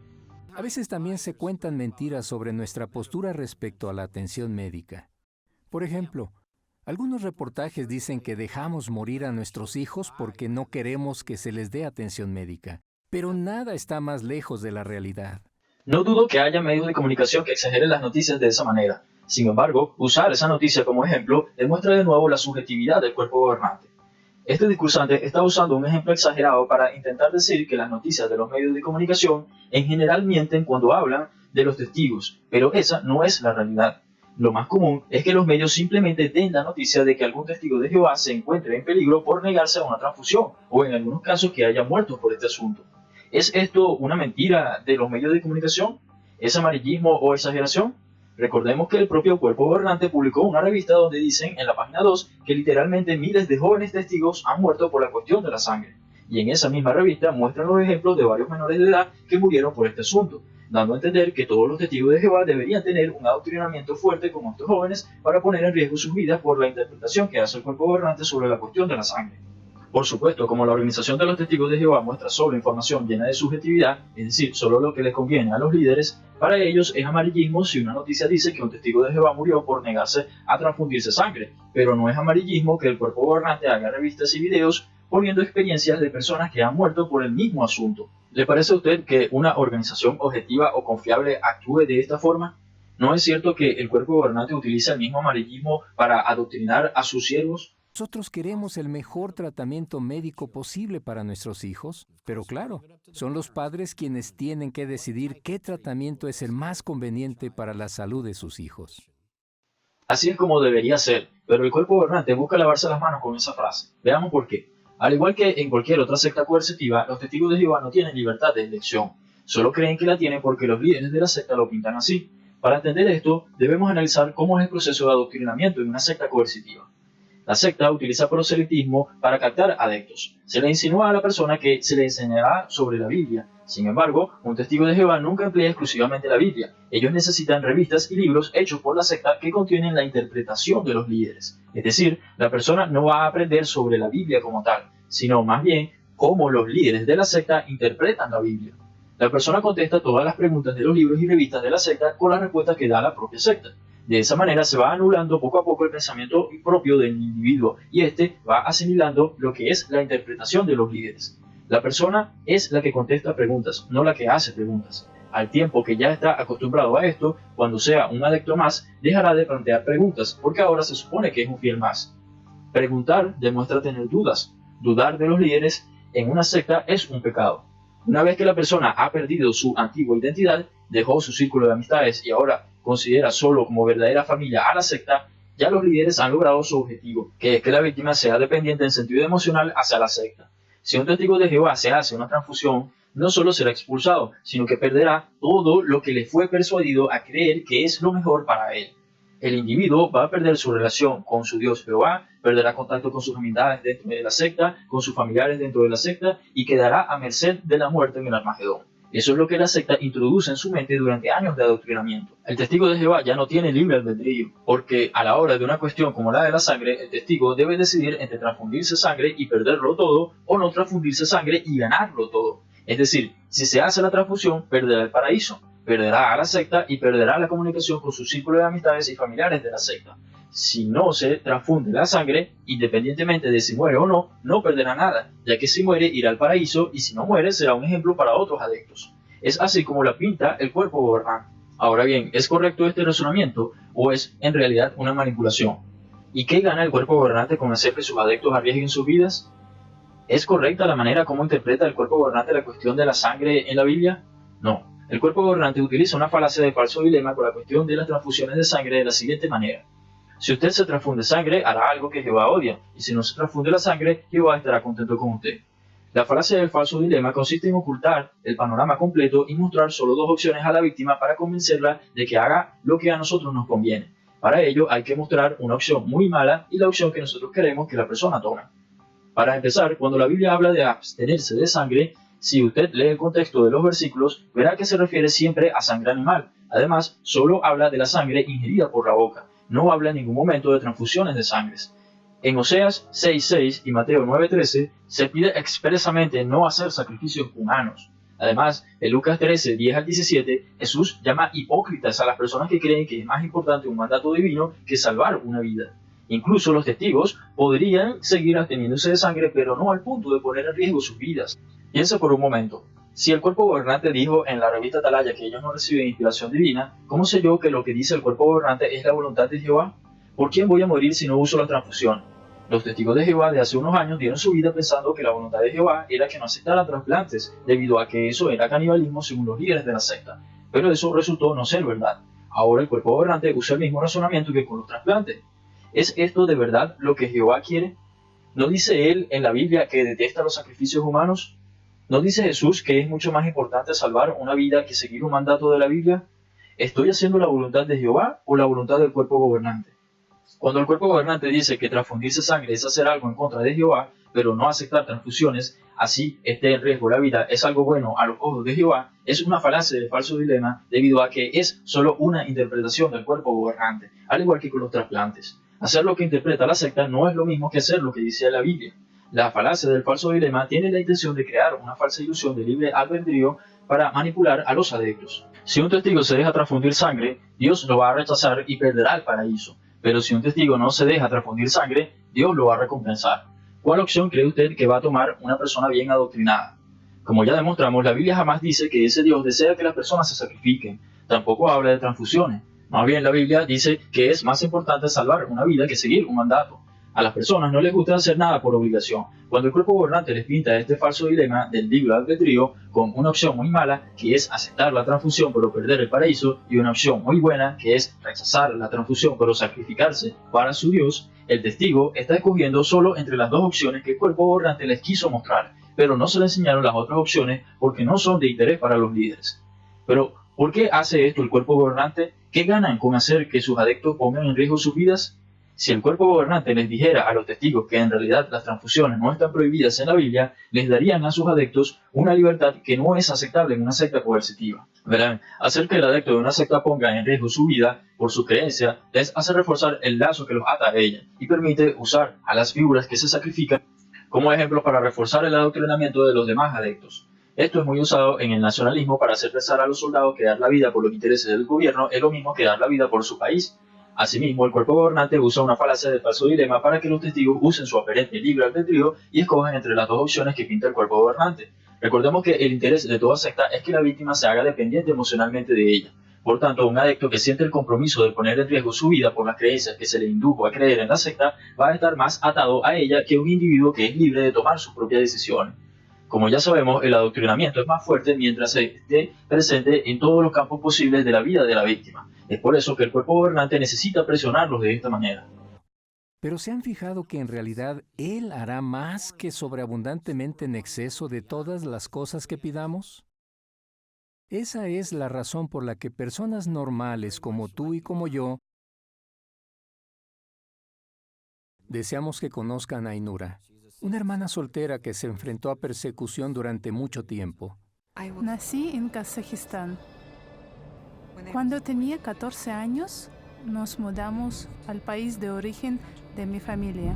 A veces también se cuentan mentiras sobre nuestra postura respecto a la atención médica. Por ejemplo, algunos reportajes dicen que dejamos morir a nuestros hijos porque no queremos que se les dé atención médica. Pero nada está más lejos de la realidad. No dudo que haya medios de comunicación que exageren las noticias de esa manera. Sin embargo, usar esa noticia como ejemplo demuestra de nuevo la subjetividad del cuerpo gobernante. Este discursante está usando un ejemplo exagerado para intentar decir que las noticias de los medios de comunicación en general mienten cuando hablan de los testigos, pero esa no es la realidad. Lo más común es que los medios simplemente den la noticia de que algún testigo de Jehová se encuentre en peligro por negarse a una transfusión, o en algunos casos que haya muerto por este asunto. ¿Es esto una mentira de los medios de comunicación? ¿Es amarillismo o exageración? Recordemos que el propio cuerpo gobernante publicó una revista donde dicen en la página 2 que literalmente miles de jóvenes testigos han muerto por la cuestión de la sangre. Y en esa misma revista muestran los ejemplos de varios menores de edad que murieron por este asunto, dando a entender que todos los testigos de Jehová deberían tener un adoctrinamiento fuerte como estos jóvenes para poner en riesgo sus vidas por la interpretación que hace el cuerpo gobernante sobre la cuestión de la sangre. Por supuesto, como la organización de los testigos de Jehová muestra solo información llena de subjetividad, es decir, solo lo que les conviene a los líderes, para ellos es amarillismo si una noticia dice que un testigo de Jehová murió por negarse a transfundirse sangre, pero no es amarillismo que el cuerpo gobernante haga revistas y videos poniendo experiencias de personas que han muerto por el mismo asunto. ¿Le parece a usted que una organización objetiva o confiable actúe de esta forma? ¿No es cierto que el cuerpo gobernante utiliza el mismo amarillismo para adoctrinar a sus siervos? Nosotros queremos el mejor tratamiento médico posible para nuestros hijos, pero claro, son los padres quienes tienen que decidir qué tratamiento es el más conveniente para la salud de sus hijos. Así es como debería ser, pero el cuerpo gobernante busca lavarse las manos con esa frase. Veamos por qué. Al igual que en cualquier otra secta coercitiva, los testigos de Jehová no tienen libertad de elección. Solo creen que la tienen porque los líderes de la secta lo pintan así. Para entender esto, debemos analizar cómo es el proceso de adoctrinamiento en una secta coercitiva. La secta utiliza proselitismo para captar adeptos. Se le insinúa a la persona que se le enseñará sobre la Biblia. Sin embargo, un testigo de Jehová nunca emplea exclusivamente la Biblia. Ellos necesitan revistas y libros hechos por la secta que contienen la interpretación de los líderes. Es decir, la persona no va a aprender sobre la Biblia como tal, sino más bien cómo los líderes de la secta interpretan la Biblia. La persona contesta todas las preguntas de los libros y revistas de la secta con las respuestas que da la propia secta. De esa manera se va anulando poco a poco el pensamiento propio del individuo y éste va asimilando lo que es la interpretación de los líderes. La persona es la que contesta preguntas, no la que hace preguntas. Al tiempo que ya está acostumbrado a esto, cuando sea un adepto más, dejará de plantear preguntas, porque ahora se supone que es un fiel más. Preguntar demuestra tener dudas. Dudar de los líderes en una secta es un pecado. Una vez que la persona ha perdido su antigua identidad, dejó su círculo de amistades y ahora considera solo como verdadera familia a la secta, ya los líderes han logrado su objetivo, que es que la víctima sea dependiente en sentido emocional hacia la secta. Si un testigo de Jehová se hace una transfusión, no solo será expulsado, sino que perderá todo lo que le fue persuadido a creer que es lo mejor para él. El individuo va a perder su relación con su Dios Jehová, perderá contacto con sus amistades dentro de la secta, con sus familiares dentro de la secta y quedará a merced de la muerte en el Armagedón. Eso es lo que la secta introduce en su mente durante años de adoctrinamiento. El testigo de Jehová ya no tiene libre albedrío, porque a la hora de una cuestión como la de la sangre, el testigo debe decidir entre transfundirse sangre y perderlo todo, o no transfundirse sangre y ganarlo todo. Es decir, si se hace la transfusión, perderá el paraíso, perderá a la secta y perderá la comunicación con su círculo de amistades y familiares de la secta. Si no se transfunde la sangre, independientemente de si muere o no, no perderá nada, ya que si muere irá al paraíso y si no muere será un ejemplo para otros adeptos. Es así como la pinta el cuerpo gobernante. Ahora bien, ¿es correcto este razonamiento o es en realidad una manipulación? ¿Y qué gana el cuerpo gobernante con hacer que sus adeptos arriesguen sus vidas? ¿Es correcta la manera como interpreta el cuerpo gobernante la cuestión de la sangre en la Biblia? No. El cuerpo gobernante utiliza una falacia de falso dilema con la cuestión de las transfusiones de sangre de la siguiente manera. Si usted se transfunde sangre, hará algo que Jehová odia, y si no se transfunde la sangre, Jehová estará contento con usted. La falacia del falso dilema consiste en ocultar el panorama completo y mostrar solo dos opciones a la víctima para convencerla de que haga lo que a nosotros nos conviene. Para ello hay que mostrar una opción muy mala y la opción que nosotros queremos que la persona tome. Para empezar, cuando la Biblia habla de abstenerse de sangre, si usted lee el contexto de los versículos, verá que se refiere siempre a sangre animal. Además, solo habla de la sangre ingerida por la boca. No habla en ningún momento de transfusiones de sangres. En Oseas 6:6 y Mateo 9:13 se pide expresamente no hacer sacrificios humanos. Además, en Lucas 13:10 al 17, Jesús llama hipócritas a las personas que creen que es más importante un mandato divino que salvar una vida. Incluso los testigos podrían seguir absteniéndose de sangre, pero no al punto de poner en riesgo sus vidas. Piensa por un momento. Si el cuerpo gobernante dijo en la revista Atalaya que ellos no reciben inspiración divina, ¿cómo sé yo que lo que dice el cuerpo gobernante es la voluntad de Jehová? ¿Por quién voy a morir si no uso la transfusión? Los testigos de Jehová de hace unos años dieron su vida pensando que la voluntad de Jehová era que no aceptaran trasplantes, debido a que eso era canibalismo según los líderes de la secta. Pero eso resultó no ser verdad. Ahora el cuerpo gobernante usa el mismo razonamiento que con los trasplantes. ¿Es esto de verdad lo que Jehová quiere? ¿No dice él en la Biblia que detesta los sacrificios humanos? ¿No dice Jesús que es mucho más importante salvar una vida que seguir un mandato de la Biblia? ¿Estoy haciendo la voluntad de Jehová o la voluntad del cuerpo gobernante? Cuando el cuerpo gobernante dice que transfundirse sangre es hacer algo en contra de Jehová, pero no aceptar transfusiones, así esté en riesgo la vida, es algo bueno a los ojos de Jehová, es una falacia de falso dilema debido a que es solo una interpretación del cuerpo gobernante, al igual que con los trasplantes. Hacer lo que interpreta la secta no es lo mismo que hacer lo que dice la Biblia. La falacia del falso dilema tiene la intención de crear una falsa ilusión de libre albedrío para manipular a los adeptos. Si un testigo se deja transfundir sangre, Dios lo va a rechazar y perderá el paraíso. Pero si un testigo no se deja transfundir sangre, Dios lo va a recompensar. ¿Cuál opción cree usted que va a tomar una persona bien adoctrinada? Como ya demostramos, la Biblia jamás dice que ese Dios desea que las personas se sacrifiquen. Tampoco habla de transfusiones. Más bien la Biblia dice que es más importante salvar una vida que seguir un mandato. A las personas no les gusta hacer nada por obligación. Cuando el cuerpo gobernante les pinta este falso dilema del libre albedrío con una opción muy mala, que es aceptar la transfusión pero perder el paraíso, y una opción muy buena, que es rechazar la transfusión pero sacrificarse para su Dios, el testigo está escogiendo solo entre las dos opciones que el cuerpo gobernante les quiso mostrar, pero no se le enseñaron las otras opciones porque no son de interés para los líderes. Pero, ¿por qué hace esto el cuerpo gobernante? ¿Qué ganan con hacer que sus adeptos pongan en riesgo sus vidas? Si el cuerpo gobernante les dijera a los testigos que en realidad las transfusiones no están prohibidas en la Biblia, les darían a sus adeptos una libertad que no es aceptable en una secta coercitiva. Verán, hacer que el adepto de una secta ponga en riesgo su vida por su creencia les hace reforzar el lazo que los ata a ella y permite usar a las figuras que se sacrifican como ejemplos para reforzar el adoctrinamiento de los demás adeptos. Esto es muy usado en el nacionalismo para hacer pensar a los soldados que dar la vida por los intereses del gobierno es lo mismo que dar la vida por su país. Asimismo, el cuerpo gobernante usa una falacia de falso dilema para que los testigos usen su aparente libre albedrío y escojan entre las dos opciones que pinta el cuerpo gobernante. Recordemos que el interés de toda secta es que la víctima se haga dependiente emocionalmente de ella. Por tanto, un adepto que siente el compromiso de poner en riesgo su vida por las creencias que se le indujo a creer en la secta va a estar más atado a ella que un individuo que es libre de tomar sus propias decisiones. Como ya sabemos, el adoctrinamiento es más fuerte mientras se esté presente en todos los campos posibles de la vida de la víctima. Es por eso que el cuerpo gobernante necesita presionarlos de esta manera. Pero ¿se han fijado que en realidad Él hará más que sobreabundantemente en exceso de todas las cosas que pidamos? Esa es la razón por la que personas normales como tú y como yo deseamos que conozcan a Ainura, una hermana soltera que se enfrentó a persecución durante mucho tiempo. Nací en Kazajistán. Cuando tenía 14 años, nos mudamos al país de origen de mi familia.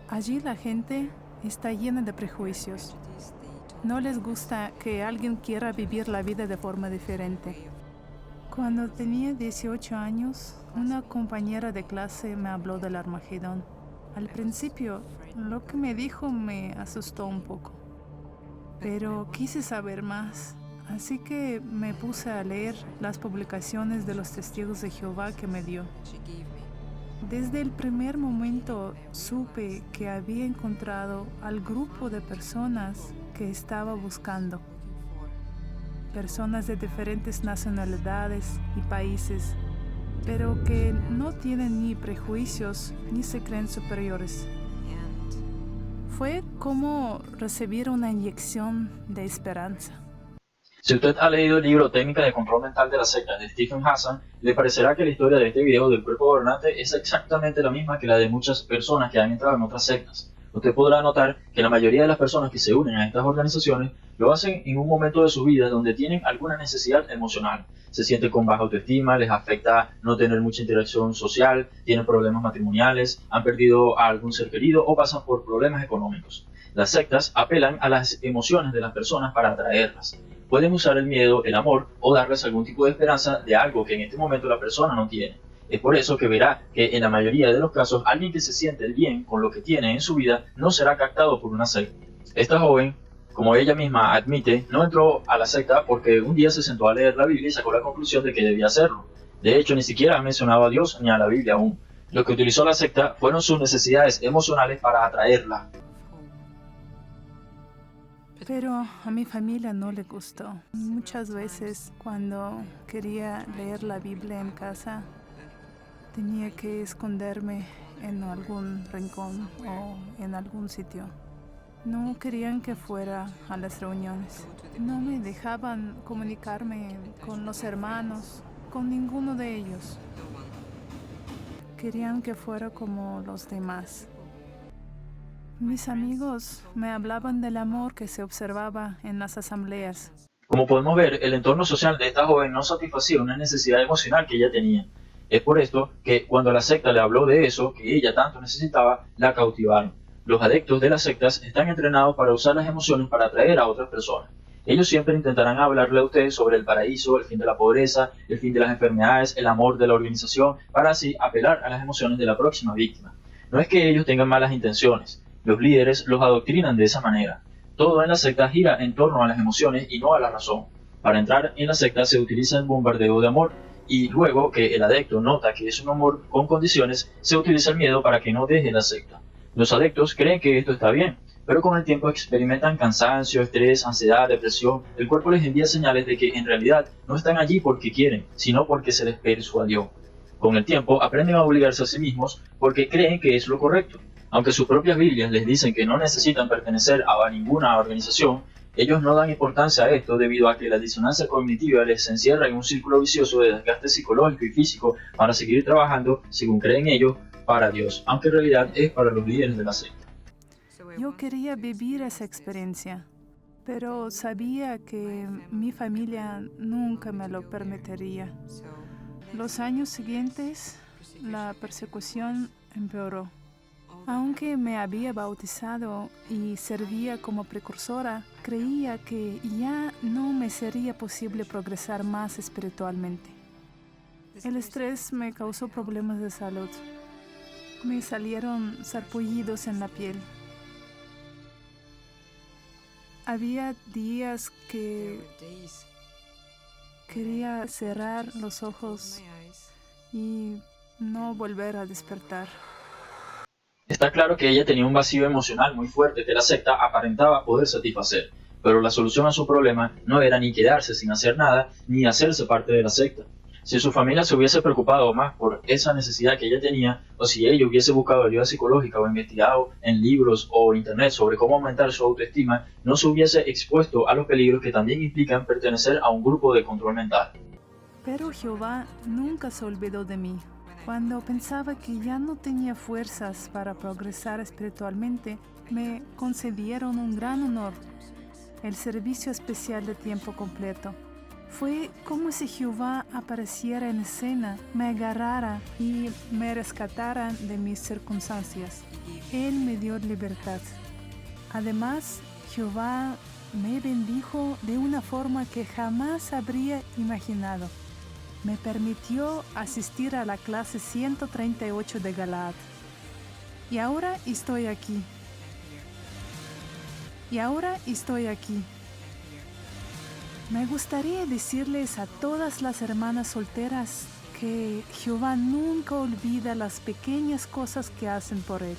Allí la gente está llena de prejuicios. No les gusta que alguien quiera vivir la vida de forma diferente. Cuando tenía 18 años, una compañera de clase me habló del Armagedón. Al principio, lo que me dijo me asustó un poco, pero quise saber más. Así que me puse a leer las publicaciones de los testigos de Jehová que me dio. Desde el primer momento supe que había encontrado al grupo de personas que estaba buscando. Personas de diferentes nacionalidades y países, pero que no tienen ni prejuicios ni se creen superiores. Fue como recibir una inyección de esperanza. Si usted ha leído el libro Técnica de Control Mental de la Secta de Stephen Hassan, le parecerá que la historia de este video del cuerpo gobernante es exactamente la misma que la de muchas personas que han entrado en otras sectas. Usted podrá notar que la mayoría de las personas que se unen a estas organizaciones lo hacen en un momento de su vida donde tienen alguna necesidad emocional. Se sienten con baja autoestima, les afecta no tener mucha interacción social, tienen problemas matrimoniales, han perdido a algún ser querido o pasan por problemas económicos. Las sectas apelan a las emociones de las personas para atraerlas. Pueden usar el miedo, el amor o darles algún tipo de esperanza de algo que en este momento la persona no tiene. Es por eso que verá que en la mayoría de los casos alguien que se siente bien con lo que tiene en su vida no será captado por una secta. Esta joven, como ella misma admite, no entró a la secta porque un día se sentó a leer la Biblia y sacó la conclusión de que debía hacerlo. De hecho, ni siquiera ha mencionado a Dios ni a la Biblia aún. Lo que utilizó la secta fueron sus necesidades emocionales para atraerla. Pero a mi familia no le gustó. Muchas veces cuando quería leer la Biblia en casa, tenía que esconderme en algún rincón o en algún sitio. No querían que fuera a las reuniones. No me dejaban comunicarme con los hermanos, con ninguno de ellos. Querían que fuera como los demás. Mis amigos me hablaban del amor que se observaba en las asambleas. Como podemos ver, el entorno social de esta joven no satisfacía una necesidad emocional que ella tenía. Es por esto que cuando la secta le habló de eso que ella tanto necesitaba, la cautivaron. Los adeptos de las sectas están entrenados para usar las emociones para atraer a otras personas. Ellos siempre intentarán hablarle a usted sobre el paraíso, el fin de la pobreza, el fin de las enfermedades, el amor de la organización, para así apelar a las emociones de la próxima víctima. No es que ellos tengan malas intenciones. Los líderes los adoctrinan de esa manera. Todo en la secta gira en torno a las emociones y no a la razón. Para entrar en la secta se utiliza el bombardeo de amor y luego que el adepto nota que es un amor con condiciones, se utiliza el miedo para que no deje la secta. Los adeptos creen que esto está bien, pero con el tiempo experimentan cansancio, estrés, ansiedad, depresión. El cuerpo les envía señales de que en realidad no están allí porque quieren, sino porque se les persuadió. Con el tiempo aprenden a obligarse a sí mismos porque creen que es lo correcto. Aunque sus propias Biblias les dicen que no necesitan pertenecer a ninguna organización, ellos no dan importancia a esto debido a que la disonancia cognitiva les encierra en un círculo vicioso de desgaste psicológico y físico para seguir trabajando, según creen ellos, para Dios, aunque en realidad es para los líderes de la secta. Yo quería vivir esa experiencia, pero sabía que mi familia nunca me lo permitiría. Los años siguientes, la persecución empeoró. Aunque me había bautizado y servía como precursora, creía que ya no me sería posible progresar más espiritualmente. El estrés me causó problemas de salud. Me salieron sarpullidos en la piel. Había días que quería cerrar los ojos y no volver a despertar. Está claro que ella tenía un vacío emocional muy fuerte que la secta aparentaba poder satisfacer, pero la solución a su problema no era ni quedarse sin hacer nada, ni hacerse parte de la secta. Si su familia se hubiese preocupado más por esa necesidad que ella tenía, o si ella hubiese buscado ayuda psicológica o investigado en libros o internet sobre cómo aumentar su autoestima, no se hubiese expuesto a los peligros que también implican pertenecer a un grupo de control mental. Pero Jehová nunca se olvidó de mí. Cuando pensaba que ya no tenía fuerzas para progresar espiritualmente, me concedieron un gran honor, el servicio especial de tiempo completo. Fue como si Jehová apareciera en escena, me agarrara y me rescatara de mis circunstancias. Él me dio libertad. Además, Jehová me bendijo de una forma que jamás habría imaginado. Me permitió asistir a la clase 138 de Galaad. Y ahora estoy aquí. Me gustaría decirles a todas las hermanas solteras que Jehová nunca olvida las pequeñas cosas que hacen por Él.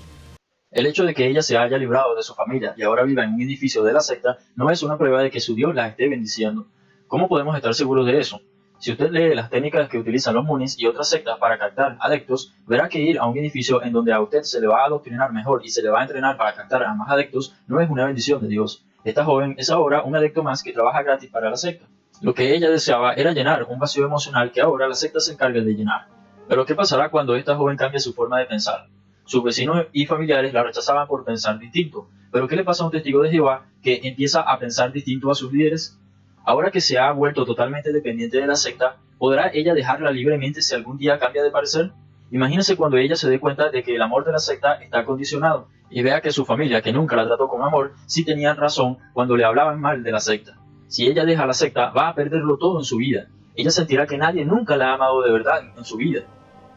El hecho de que ella se haya librado de su familia y ahora viva en un edificio de la secta no es una prueba de que su Dios la esté bendiciendo. ¿Cómo podemos estar seguros de eso? Si usted lee las técnicas que utilizan los Moonies y otras sectas para captar adeptos, verá que ir a un edificio en donde a usted se le va a adoctrinar mejor y se le va a entrenar para captar a más adeptos no es una bendición de Dios. Esta joven es ahora un adepto más que trabaja gratis para la secta. Lo que ella deseaba era llenar un vacío emocional que ahora la secta se encarga de llenar. Pero ¿qué pasará cuando esta joven cambie su forma de pensar? Sus vecinos y familiares la rechazaban por pensar distinto. ¿Pero qué le pasa a un testigo de Jehová que empieza a pensar distinto a sus líderes? Ahora que se ha vuelto totalmente dependiente de la secta, ¿podrá ella dejarla libremente si algún día cambia de parecer? Imagínese cuando ella se dé cuenta de que el amor de la secta está condicionado y vea que su familia, que nunca la trató con amor, sí tenían razón cuando le hablaban mal de la secta. Si ella deja la secta, va a perderlo todo en su vida. Ella sentirá que nadie nunca la ha amado de verdad en su vida.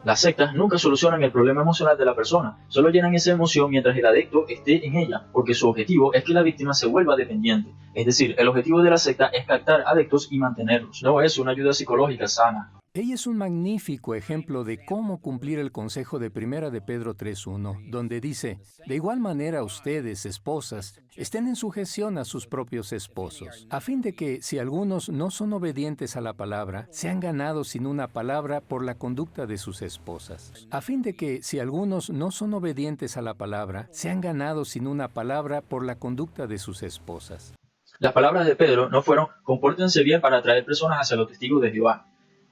Las sectas nunca solucionan el problema emocional de la persona, solo llenan esa emoción mientras el adicto esté en ella, porque su objetivo es que la víctima se vuelva dependiente. Es decir, el objetivo de la secta es captar adictos y mantenerlos, no es una ayuda psicológica sana. Ella es un magnífico ejemplo de cómo cumplir el consejo de 1 de Pedro 3:1, donde dice, de igual manera ustedes, esposas, estén en sujeción a sus propios esposos, a fin de que, si algunos no son obedientes a la palabra, sean ganados sin una palabra por la conducta de sus esposas. A fin de que, si algunos no son obedientes a la palabra, sean ganados sin una palabra por la conducta de sus esposas. Las palabras de Pedro no fueron, compórtense bien para atraer personas hacia los testigos de Jehová.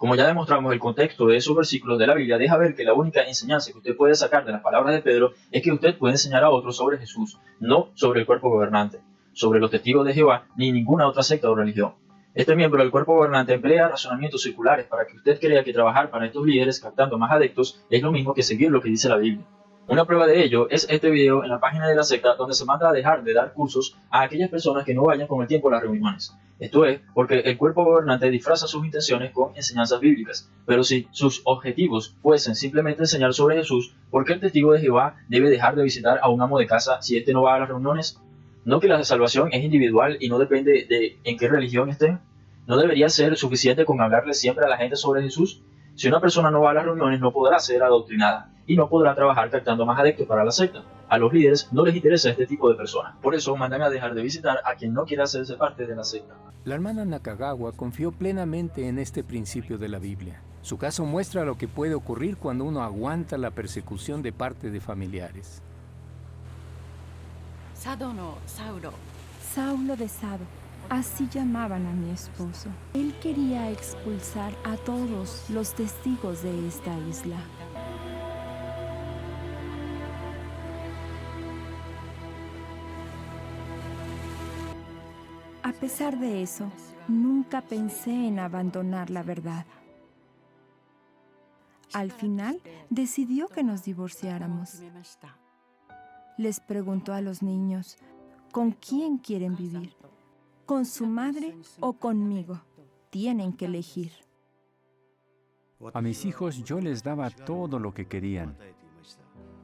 Como ya demostramos, el contexto de esos versículos de la Biblia deja ver que la única enseñanza que usted puede sacar de las palabras de Pedro es que usted puede enseñar a otros sobre Jesús, no sobre el cuerpo gobernante, sobre los testigos de Jehová, ni ninguna otra secta o religión. Este miembro del cuerpo gobernante emplea razonamientos circulares para que usted crea que trabajar para estos líderes captando más adeptos es lo mismo que seguir lo que dice la Biblia. Una prueba de ello es este video en la página de la secta donde se manda a dejar de dar cursos a aquellas personas que no vayan con el tiempo a las reuniones. Esto es porque el cuerpo gobernante disfraza sus intenciones con enseñanzas bíblicas, pero si sus objetivos fuesen simplemente enseñar sobre Jesús, ¿por qué el testigo de Jehová debe dejar de visitar a un amo de casa si éste no va a las reuniones? ¿No que la salvación es individual y no depende de en qué religión estén? ¿No debería ser suficiente con hablarle siempre a la gente sobre Jesús? Si una persona no va a las reuniones, no podrá ser adoctrinada y no podrá trabajar captando más adeptos para la secta. A los líderes no les interesa este tipo de personas. Por eso mandan a dejar de visitar a quien no quiera hacerse parte de la secta. La hermana Nakagawa confió plenamente en este principio de la Biblia. Su caso muestra lo que puede ocurrir cuando uno aguanta la persecución de parte de familiares. Saulo de Sado, así llamaban a mi esposo. Él quería expulsar a todos los testigos de esta isla. A pesar de eso, nunca pensé en abandonar la verdad. Al final, decidió que nos divorciáramos. Les preguntó a los niños, ¿con quién quieren vivir? ¿Con su madre o conmigo? Tienen que elegir. A mis hijos yo les daba todo lo que querían.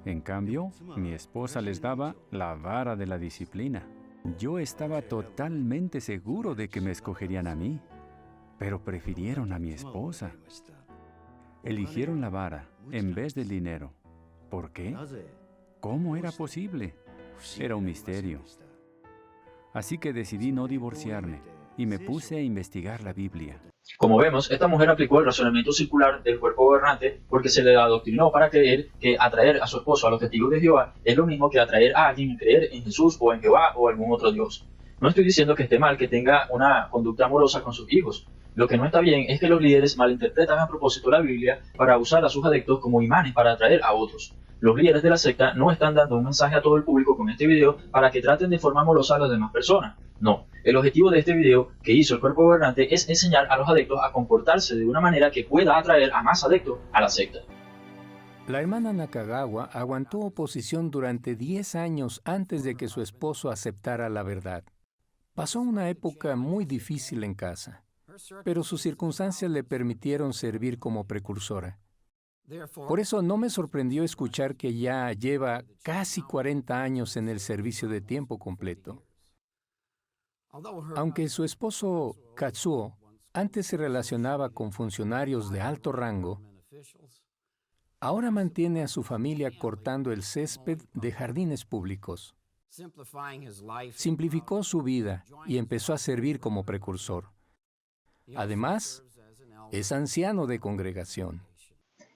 En cambio, mi esposa les daba la vara de la disciplina. Yo estaba totalmente seguro de que me escogerían a mí, pero prefirieron a mi esposa. Eligieron la vara en vez del dinero. ¿Por qué? ¿Cómo era posible? Era un misterio. Así que decidí no divorciarme y me puse a investigar la Biblia. Como vemos, esta mujer aplicó el razonamiento circular del cuerpo gobernante porque se le adoctrinó para creer que atraer a su esposo a los testigos de Jehová es lo mismo que atraer a alguien a creer en Jesús o en Jehová o algún otro Dios. No estoy diciendo que esté mal que tenga una conducta amorosa con sus hijos. Lo que no está bien es que los líderes malinterpretan a propósito la Biblia para usar a sus adeptos como imanes para atraer a otros. Los líderes de la secta no están dando un mensaje a todo el público con este video para que traten de forma amorosa a las demás personas. No, el objetivo de este video que hizo el cuerpo gobernante es enseñar a los adeptos a comportarse de una manera que pueda atraer a más adeptos a la secta. La hermana Nakagawa aguantó oposición durante 10 años antes de que su esposo aceptara la verdad. Pasó una época muy difícil en casa, pero sus circunstancias le permitieron servir como precursora. Por eso no me sorprendió escuchar que ya lleva casi 40 años en el servicio de tiempo completo. Aunque su esposo, Katsuo, antes se relacionaba con funcionarios de alto rango, ahora mantiene a su familia cortando el césped de jardines públicos. Simplificó su vida y empezó a servir como precursor. Además, es anciano de congregación.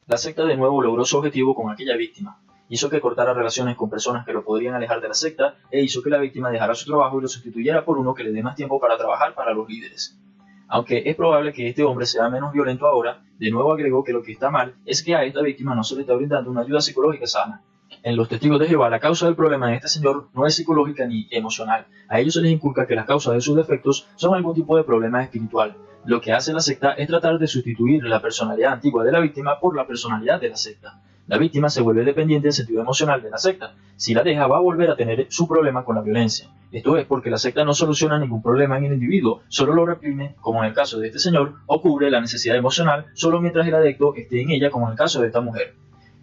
La secta de nuevo logró su objetivo con aquella víctima. Hizo que cortara relaciones con personas que lo podrían alejar de la secta e hizo que la víctima dejara su trabajo y lo sustituyera por uno que le dé más tiempo para trabajar para los líderes. Aunque es probable que este hombre sea menos violento ahora, de nuevo agregó que lo que está mal es que a esta víctima no se le está brindando una ayuda psicológica sana. En los testigos de Jehová, la causa del problema de este señor no es psicológica ni emocional. A ellos se les inculca que las causas de sus defectos son algún tipo de problema espiritual. Lo que hace la secta es tratar de sustituir la personalidad antigua de la víctima por la personalidad de la secta. La víctima se vuelve dependiente en sentido emocional de la secta. Si la deja, va a volver a tener su problema con la violencia. Esto es porque la secta no soluciona ningún problema en el individuo, solo lo reprime, como en el caso de este señor, o cubre la necesidad emocional solo mientras el adepto esté en ella, como en el caso de esta mujer.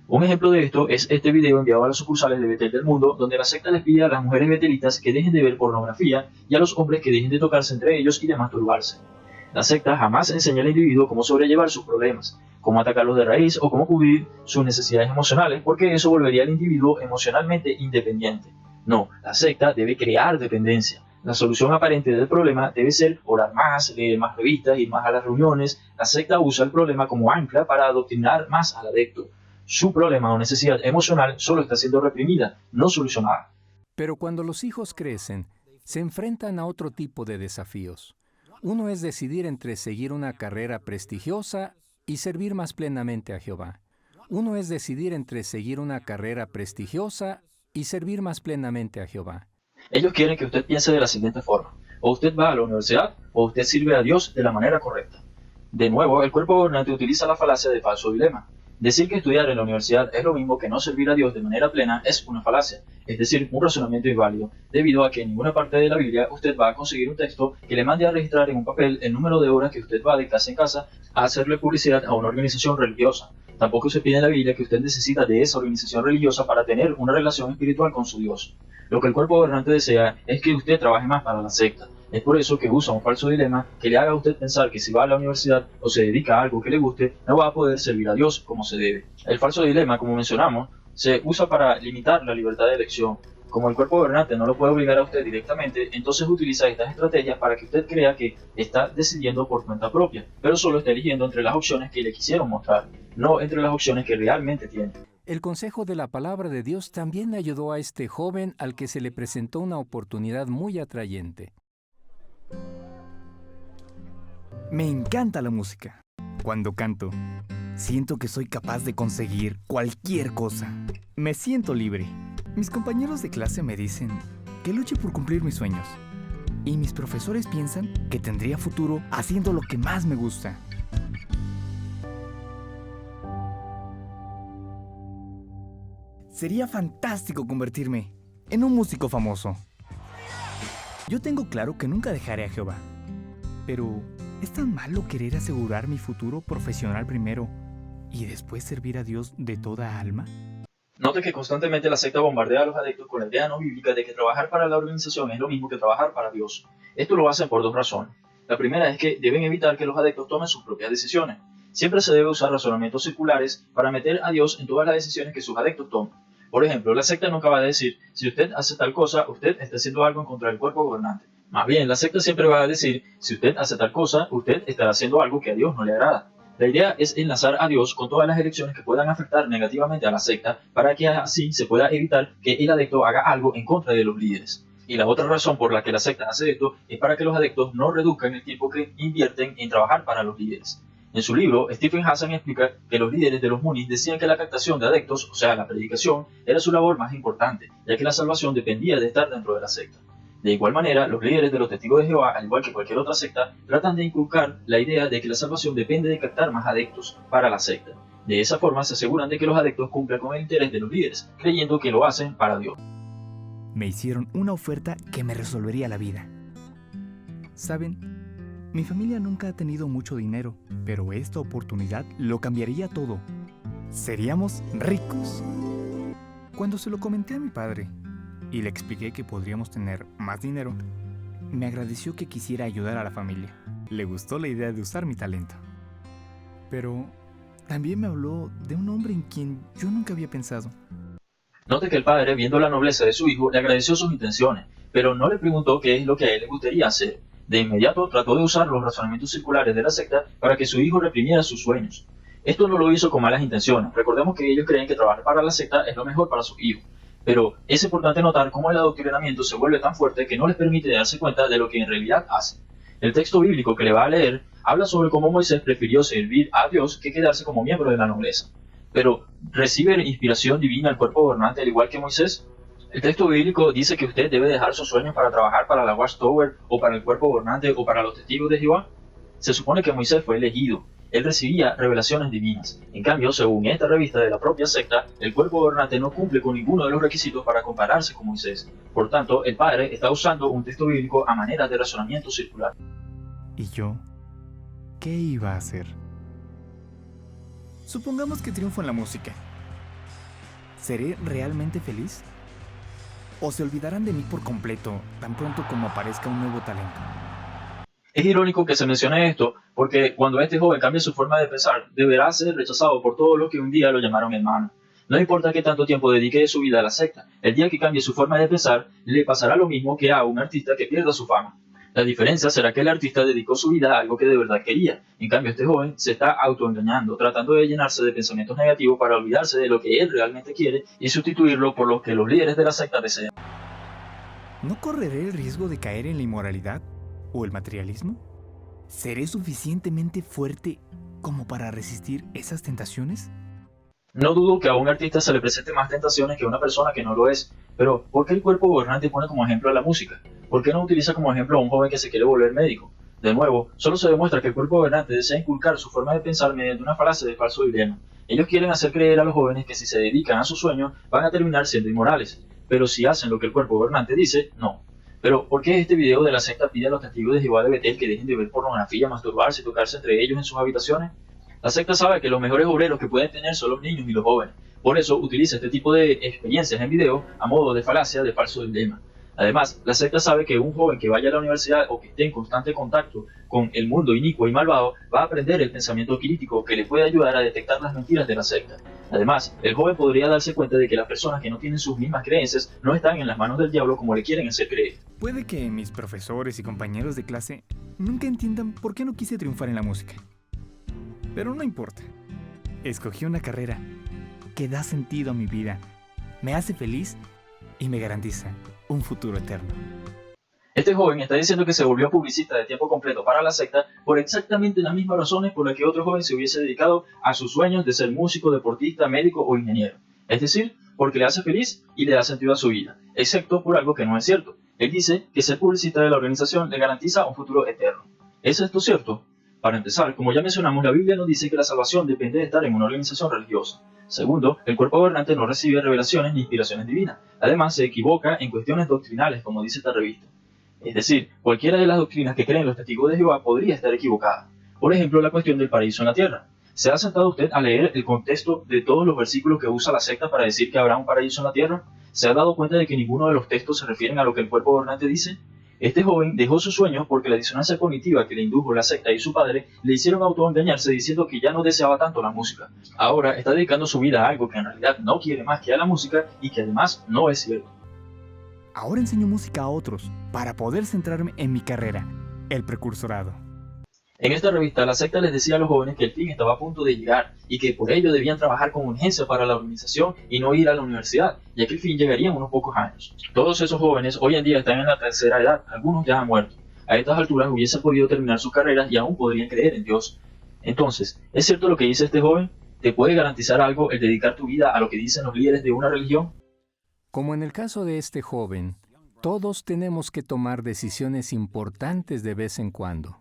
Un ejemplo de esto es este video enviado a las sucursales de Betel del mundo, donde la secta les pide a las mujeres betelitas que dejen de ver pornografía y a los hombres que dejen de tocarse entre ellos y de masturbarse. La secta jamás enseña al individuo cómo sobrellevar sus problemas, cómo atacarlos de raíz o cómo cubrir sus necesidades emocionales, porque eso volvería al individuo emocionalmente independiente. No, la secta debe crear dependencia. La solución aparente del problema debe ser orar más, leer más revistas, ir más a las reuniones. La secta usa el problema como ancla para adoctrinar más al adepto. Su problema o necesidad emocional solo está siendo reprimida, no solucionada. Pero cuando los hijos crecen, se enfrentan a otro tipo de desafíos. Uno es decidir entre seguir una carrera prestigiosa y servir más plenamente a Jehová. Uno es decidir entre seguir una carrera prestigiosa y servir más plenamente a Jehová. Ellos quieren que usted piense de la siguiente forma: o usted va a la universidad o usted sirve a Dios de la manera correcta. De nuevo, el cuerpo gobernante utiliza la falacia de falso dilema. Decir que estudiar en la universidad es lo mismo que no servir a Dios de manera plena es una falacia, es decir, un razonamiento inválido, debido a que en ninguna parte de la Biblia usted va a conseguir un texto que le mande a registrar en un papel el número de horas que usted va de casa en casa a hacerle publicidad a una organización religiosa. Tampoco se pide en la Biblia que usted necesita de esa organización religiosa para tener una relación espiritual con su Dios. Lo que el cuerpo gobernante desea es que usted trabaje más para la secta. Es por eso que usa un falso dilema que le haga a usted pensar que si va a la universidad o se dedica a algo que le guste, no va a poder servir a Dios como se debe. El falso dilema, como mencionamos, se usa para limitar la libertad de elección. Como el cuerpo gobernante no lo puede obligar a usted directamente, entonces utiliza estas estrategias para que usted crea que está decidiendo por cuenta propia, pero solo está eligiendo entre las opciones que le quisieron mostrar, no entre las opciones que realmente tiene. El consejo de la palabra de Dios también ayudó a este joven al que se le presentó una oportunidad muy atrayente. Me encanta la música. Cuando canto, siento que soy capaz de conseguir cualquier cosa. Me siento libre. Mis compañeros de clase me dicen que luche por cumplir mis sueños. Y mis profesores piensan que tendría futuro haciendo lo que más me gusta. Sería fantástico convertirme en un músico famoso. Yo tengo claro que nunca dejaré a Jehová. Pero, ¿es tan malo querer asegurar mi futuro profesional primero y después servir a Dios de toda alma? Note que constantemente la secta bombardea a los adeptos con la idea no bíblica de que trabajar para la organización es lo mismo que trabajar para Dios. Esto lo hacen por dos razones. La primera es que deben evitar que los adeptos tomen sus propias decisiones. Siempre se debe usar razonamientos circulares para meter a Dios en todas las decisiones que sus adeptos toman. Por ejemplo, la secta nunca va a decir, si usted hace tal cosa, usted está haciendo algo en contra del cuerpo gobernante. Más bien, la secta siempre va a decir, si usted hace tal cosa, usted estará haciendo algo que a Dios no le agrada. La idea es enlazar a Dios con todas las elecciones que puedan afectar negativamente a la secta para que así se pueda evitar que el adepto haga algo en contra de los líderes. Y la otra razón por la que la secta hace esto es para que los adeptos no reduzcan el tiempo que invierten en trabajar para los líderes. En su libro, Stephen Hassan explica que los líderes de los Moonies decían que la captación de adeptos, o sea, la predicación, era su labor más importante, ya que la salvación dependía de estar dentro de la secta. De igual manera, los líderes de los testigos de Jehová, al igual que cualquier otra secta, tratan de inculcar la idea de que la salvación depende de captar más adeptos para la secta. De esa forma se aseguran de que los adeptos cumplan con el interés de los líderes, creyendo que lo hacen para Dios. Me hicieron una oferta que me resolvería la vida. ¿Saben? Mi familia nunca ha tenido mucho dinero, pero esta oportunidad lo cambiaría todo. Seríamos ricos. Cuando se lo comenté a mi padre y le expliqué que podríamos tener más dinero, me agradeció que quisiera ayudar a la familia. Le gustó la idea de usar mi talento. Pero también me habló de un hombre en quien yo nunca había pensado. Note que el padre, viendo la nobleza de su hijo, le agradeció sus intenciones, pero no le preguntó qué es lo que a él le gustaría hacer. De inmediato trató de usar los razonamientos circulares de la secta para que su hijo reprimiera sus sueños. Esto no lo hizo con malas intenciones. Recordemos que ellos creen que trabajar para la secta es lo mejor para sus hijos. Pero es importante notar cómo el adoctrinamiento se vuelve tan fuerte que no les permite darse cuenta de lo que en realidad hacen. El texto bíblico que le va a leer habla sobre cómo Moisés prefirió servir a Dios que quedarse como miembro de la nobleza. Pero, ¿recibe inspiración divina el cuerpo gobernante al igual que Moisés? El texto bíblico dice que usted debe dejar sus sueños para trabajar para la Watchtower o para el cuerpo gobernante o para los testigos de Jehová. Se supone que Moisés fue elegido. Él recibía revelaciones divinas. En cambio, según esta revista de la propia secta, el cuerpo gobernante no cumple con ninguno de los requisitos para compararse con Moisés. Por tanto, el padre está usando un texto bíblico a manera de razonamiento circular. ¿Y yo? ¿Qué iba a hacer? Supongamos que triunfo en la música. ¿Seré realmente feliz? ¿O se olvidarán de mí por completo tan pronto como aparezca un nuevo talento? Es irónico que se mencione esto, porque cuando este joven cambie su forma de pensar, deberá ser rechazado por todos los que un día lo llamaron hermano. No importa qué tanto tiempo dedique su vida a la secta, el día que cambie su forma de pensar, le pasará lo mismo que a un artista que pierda su fama. La diferencia será que el artista dedicó su vida a algo que de verdad quería. En cambio, este joven se está autoengañando, tratando de llenarse de pensamientos negativos para olvidarse de lo que él realmente quiere y sustituirlo por lo que los líderes de la secta desean. ¿No correré el riesgo de caer en la inmoralidad o el materialismo? ¿Seré suficientemente fuerte como para resistir esas tentaciones? No dudo que a un artista se le presente más tentaciones que a una persona que no lo es, pero ¿por qué el cuerpo gobernante pone como ejemplo a la música? ¿Por qué no utiliza como ejemplo a un joven que se quiere volver médico? De nuevo, solo se demuestra que el cuerpo gobernante desea inculcar su forma de pensar mediante una falacia de falso dilema. Ellos quieren hacer creer a los jóvenes que si se dedican a sus sueños van a terminar siendo inmorales, pero si hacen lo que el cuerpo gobernante dice, no. Pero, ¿por qué este video de la secta pide a los testigos de Jehová de Betel que dejen de ver pornografía, masturbarse y tocarse entre ellos en sus habitaciones? La secta sabe que los mejores obreros que pueden tener son los niños y los jóvenes. Por eso utiliza este tipo de experiencias en video a modo de falacia de falso dilema. Además, la secta sabe que un joven que vaya a la universidad o que esté en constante contacto con el mundo inicuo y malvado va a aprender el pensamiento crítico que le puede ayudar a detectar las mentiras de la secta. Además, el joven podría darse cuenta de que las personas que no tienen sus mismas creencias no están en las manos del diablo como le quieren hacer creer. Puede que mis profesores y compañeros de clase nunca entiendan por qué no quise triunfar en la música. Pero no importa. Escogí una carrera que da sentido a mi vida, me hace feliz y me garantiza un futuro eterno. Este joven está diciendo que se volvió publicista de tiempo completo para la secta por exactamente las mismas razones por las que otro joven se hubiese dedicado a sus sueños de ser músico, deportista, médico o ingeniero. Es decir, porque le hace feliz y le da sentido a su vida, excepto por algo que no es cierto. Él dice que ser publicista de la organización le garantiza un futuro eterno. ¿Es esto cierto? Para empezar, como ya mencionamos, la Biblia nos dice que la salvación depende de estar en una organización religiosa. Segundo, el cuerpo gobernante no recibe revelaciones ni inspiraciones divinas. Además, se equivoca en cuestiones doctrinales, como dice esta revista. Es decir, cualquiera de las doctrinas que creen los testigos de Jehová podría estar equivocada. Por ejemplo, la cuestión del paraíso en la tierra. ¿Se ha sentado usted a leer el contexto de todos los versículos que usa la secta para decir que habrá un paraíso en la tierra? ¿Se ha dado cuenta de que ninguno de los textos se refieren a lo que el cuerpo gobernante dice? Este joven dejó su sueño porque la disonancia cognitiva que le indujo la secta y su padre le hicieron autoengañarse diciendo que ya no deseaba tanto la música. Ahora está dedicando su vida a algo que en realidad no quiere más que a la música y que además no es cierto. Ahora enseño música a otros para poder centrarme en mi carrera, el precursorado. En esta revista, la secta les decía a los jóvenes que el fin estaba a punto de llegar y que por ello debían trabajar con urgencia para la organización y no ir a la universidad, ya que el fin llegaría en unos pocos años. Todos esos jóvenes hoy en día están en la tercera edad, algunos ya han muerto. A estas alturas hubiesen podido terminar sus carreras y aún podrían creer en Dios. Entonces, ¿es cierto lo que dice este joven? ¿Te puede garantizar algo el dedicar tu vida a lo que dicen los líderes de una religión? Como en el caso de este joven, todos tenemos que tomar decisiones importantes de vez en cuando.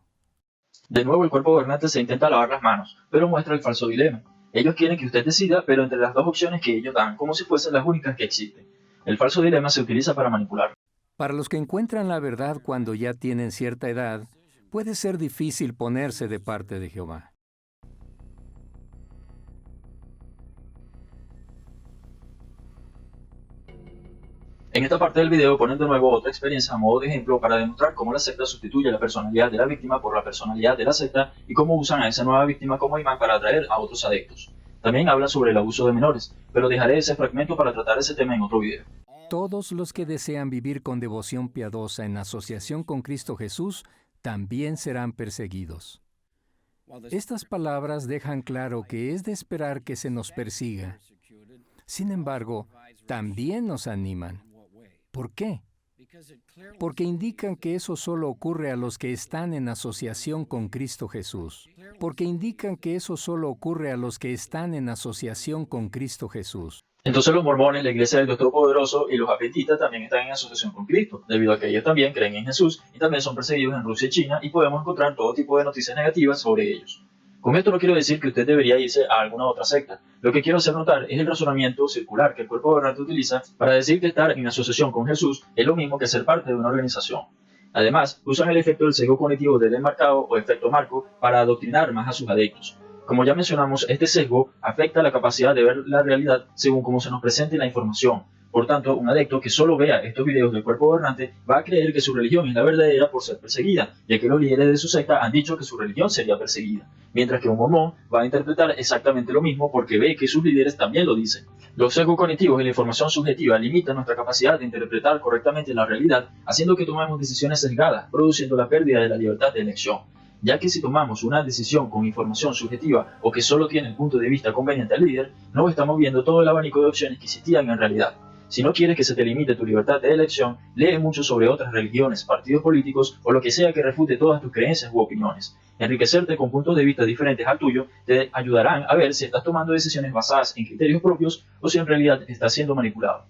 De nuevo el cuerpo gobernante se intenta lavar las manos, pero muestra el falso dilema. Ellos quieren que usted decida, pero entre las dos opciones que ellos dan, como si fuesen las únicas que existen. El falso dilema se utiliza para manipular. Para los que encuentran la verdad cuando ya tienen cierta edad, puede ser difícil ponerse de parte de Jehová. En esta parte del video ponen de nuevo otra experiencia a modo de ejemplo para demostrar cómo la secta sustituye la personalidad de la víctima por la personalidad de la secta y cómo usan a esa nueva víctima como imán para atraer a otros adeptos. También hablan sobre el abuso de menores, pero dejaré ese fragmento para tratar ese tema en otro video. Todos los que desean vivir con devoción piadosa en asociación con Cristo Jesús también serán perseguidos. Estas palabras dejan claro que es de esperar que se nos persiga. Sin embargo, también nos animan. ¿Por qué? Porque indican que eso solo ocurre a los que están en asociación con Cristo Jesús. Porque indican que eso solo ocurre a los que están en asociación con Cristo Jesús. Entonces los mormones, la iglesia del Dios Todopoderoso y los adventistas también están en asociación con Cristo, debido a que ellos también creen en Jesús y también son perseguidos en Rusia y China y podemos encontrar todo tipo de noticias negativas sobre ellos. Con esto no quiero decir que usted debería irse a alguna otra secta. Lo que quiero hacer notar es el razonamiento circular que el cuerpo gobernante utiliza para decir que estar en asociación con Jesús es lo mismo que ser parte de una organización. Además, usan el efecto del sesgo cognitivo del enmarcado o efecto marco para adoctrinar más a sus adeptos. Como ya mencionamos, este sesgo afecta la capacidad de ver la realidad según cómo se nos presente la información. Por tanto, un adepto que solo vea estos videos del cuerpo gobernante va a creer que su religión es la verdadera por ser perseguida, ya que los líderes de su secta han dicho que su religión sería perseguida, mientras que un mormón va a interpretar exactamente lo mismo porque ve que sus líderes también lo dicen. Los sesgos cognitivos y la información subjetiva limitan nuestra capacidad de interpretar correctamente la realidad, haciendo que tomemos decisiones sesgadas, produciendo la pérdida de la libertad de elección. Ya que si tomamos una decisión con información subjetiva o que solo tiene el punto de vista conveniente al líder, no estamos viendo todo el abanico de opciones que existían en realidad. Si no quieres que se te limite tu libertad de elección, lee mucho sobre otras religiones, partidos políticos o lo que sea que refute todas tus creencias u opiniones. Enriquecerte con puntos de vista diferentes al tuyo te ayudarán a ver si estás tomando decisiones basadas en criterios propios o si en realidad estás siendo manipulado.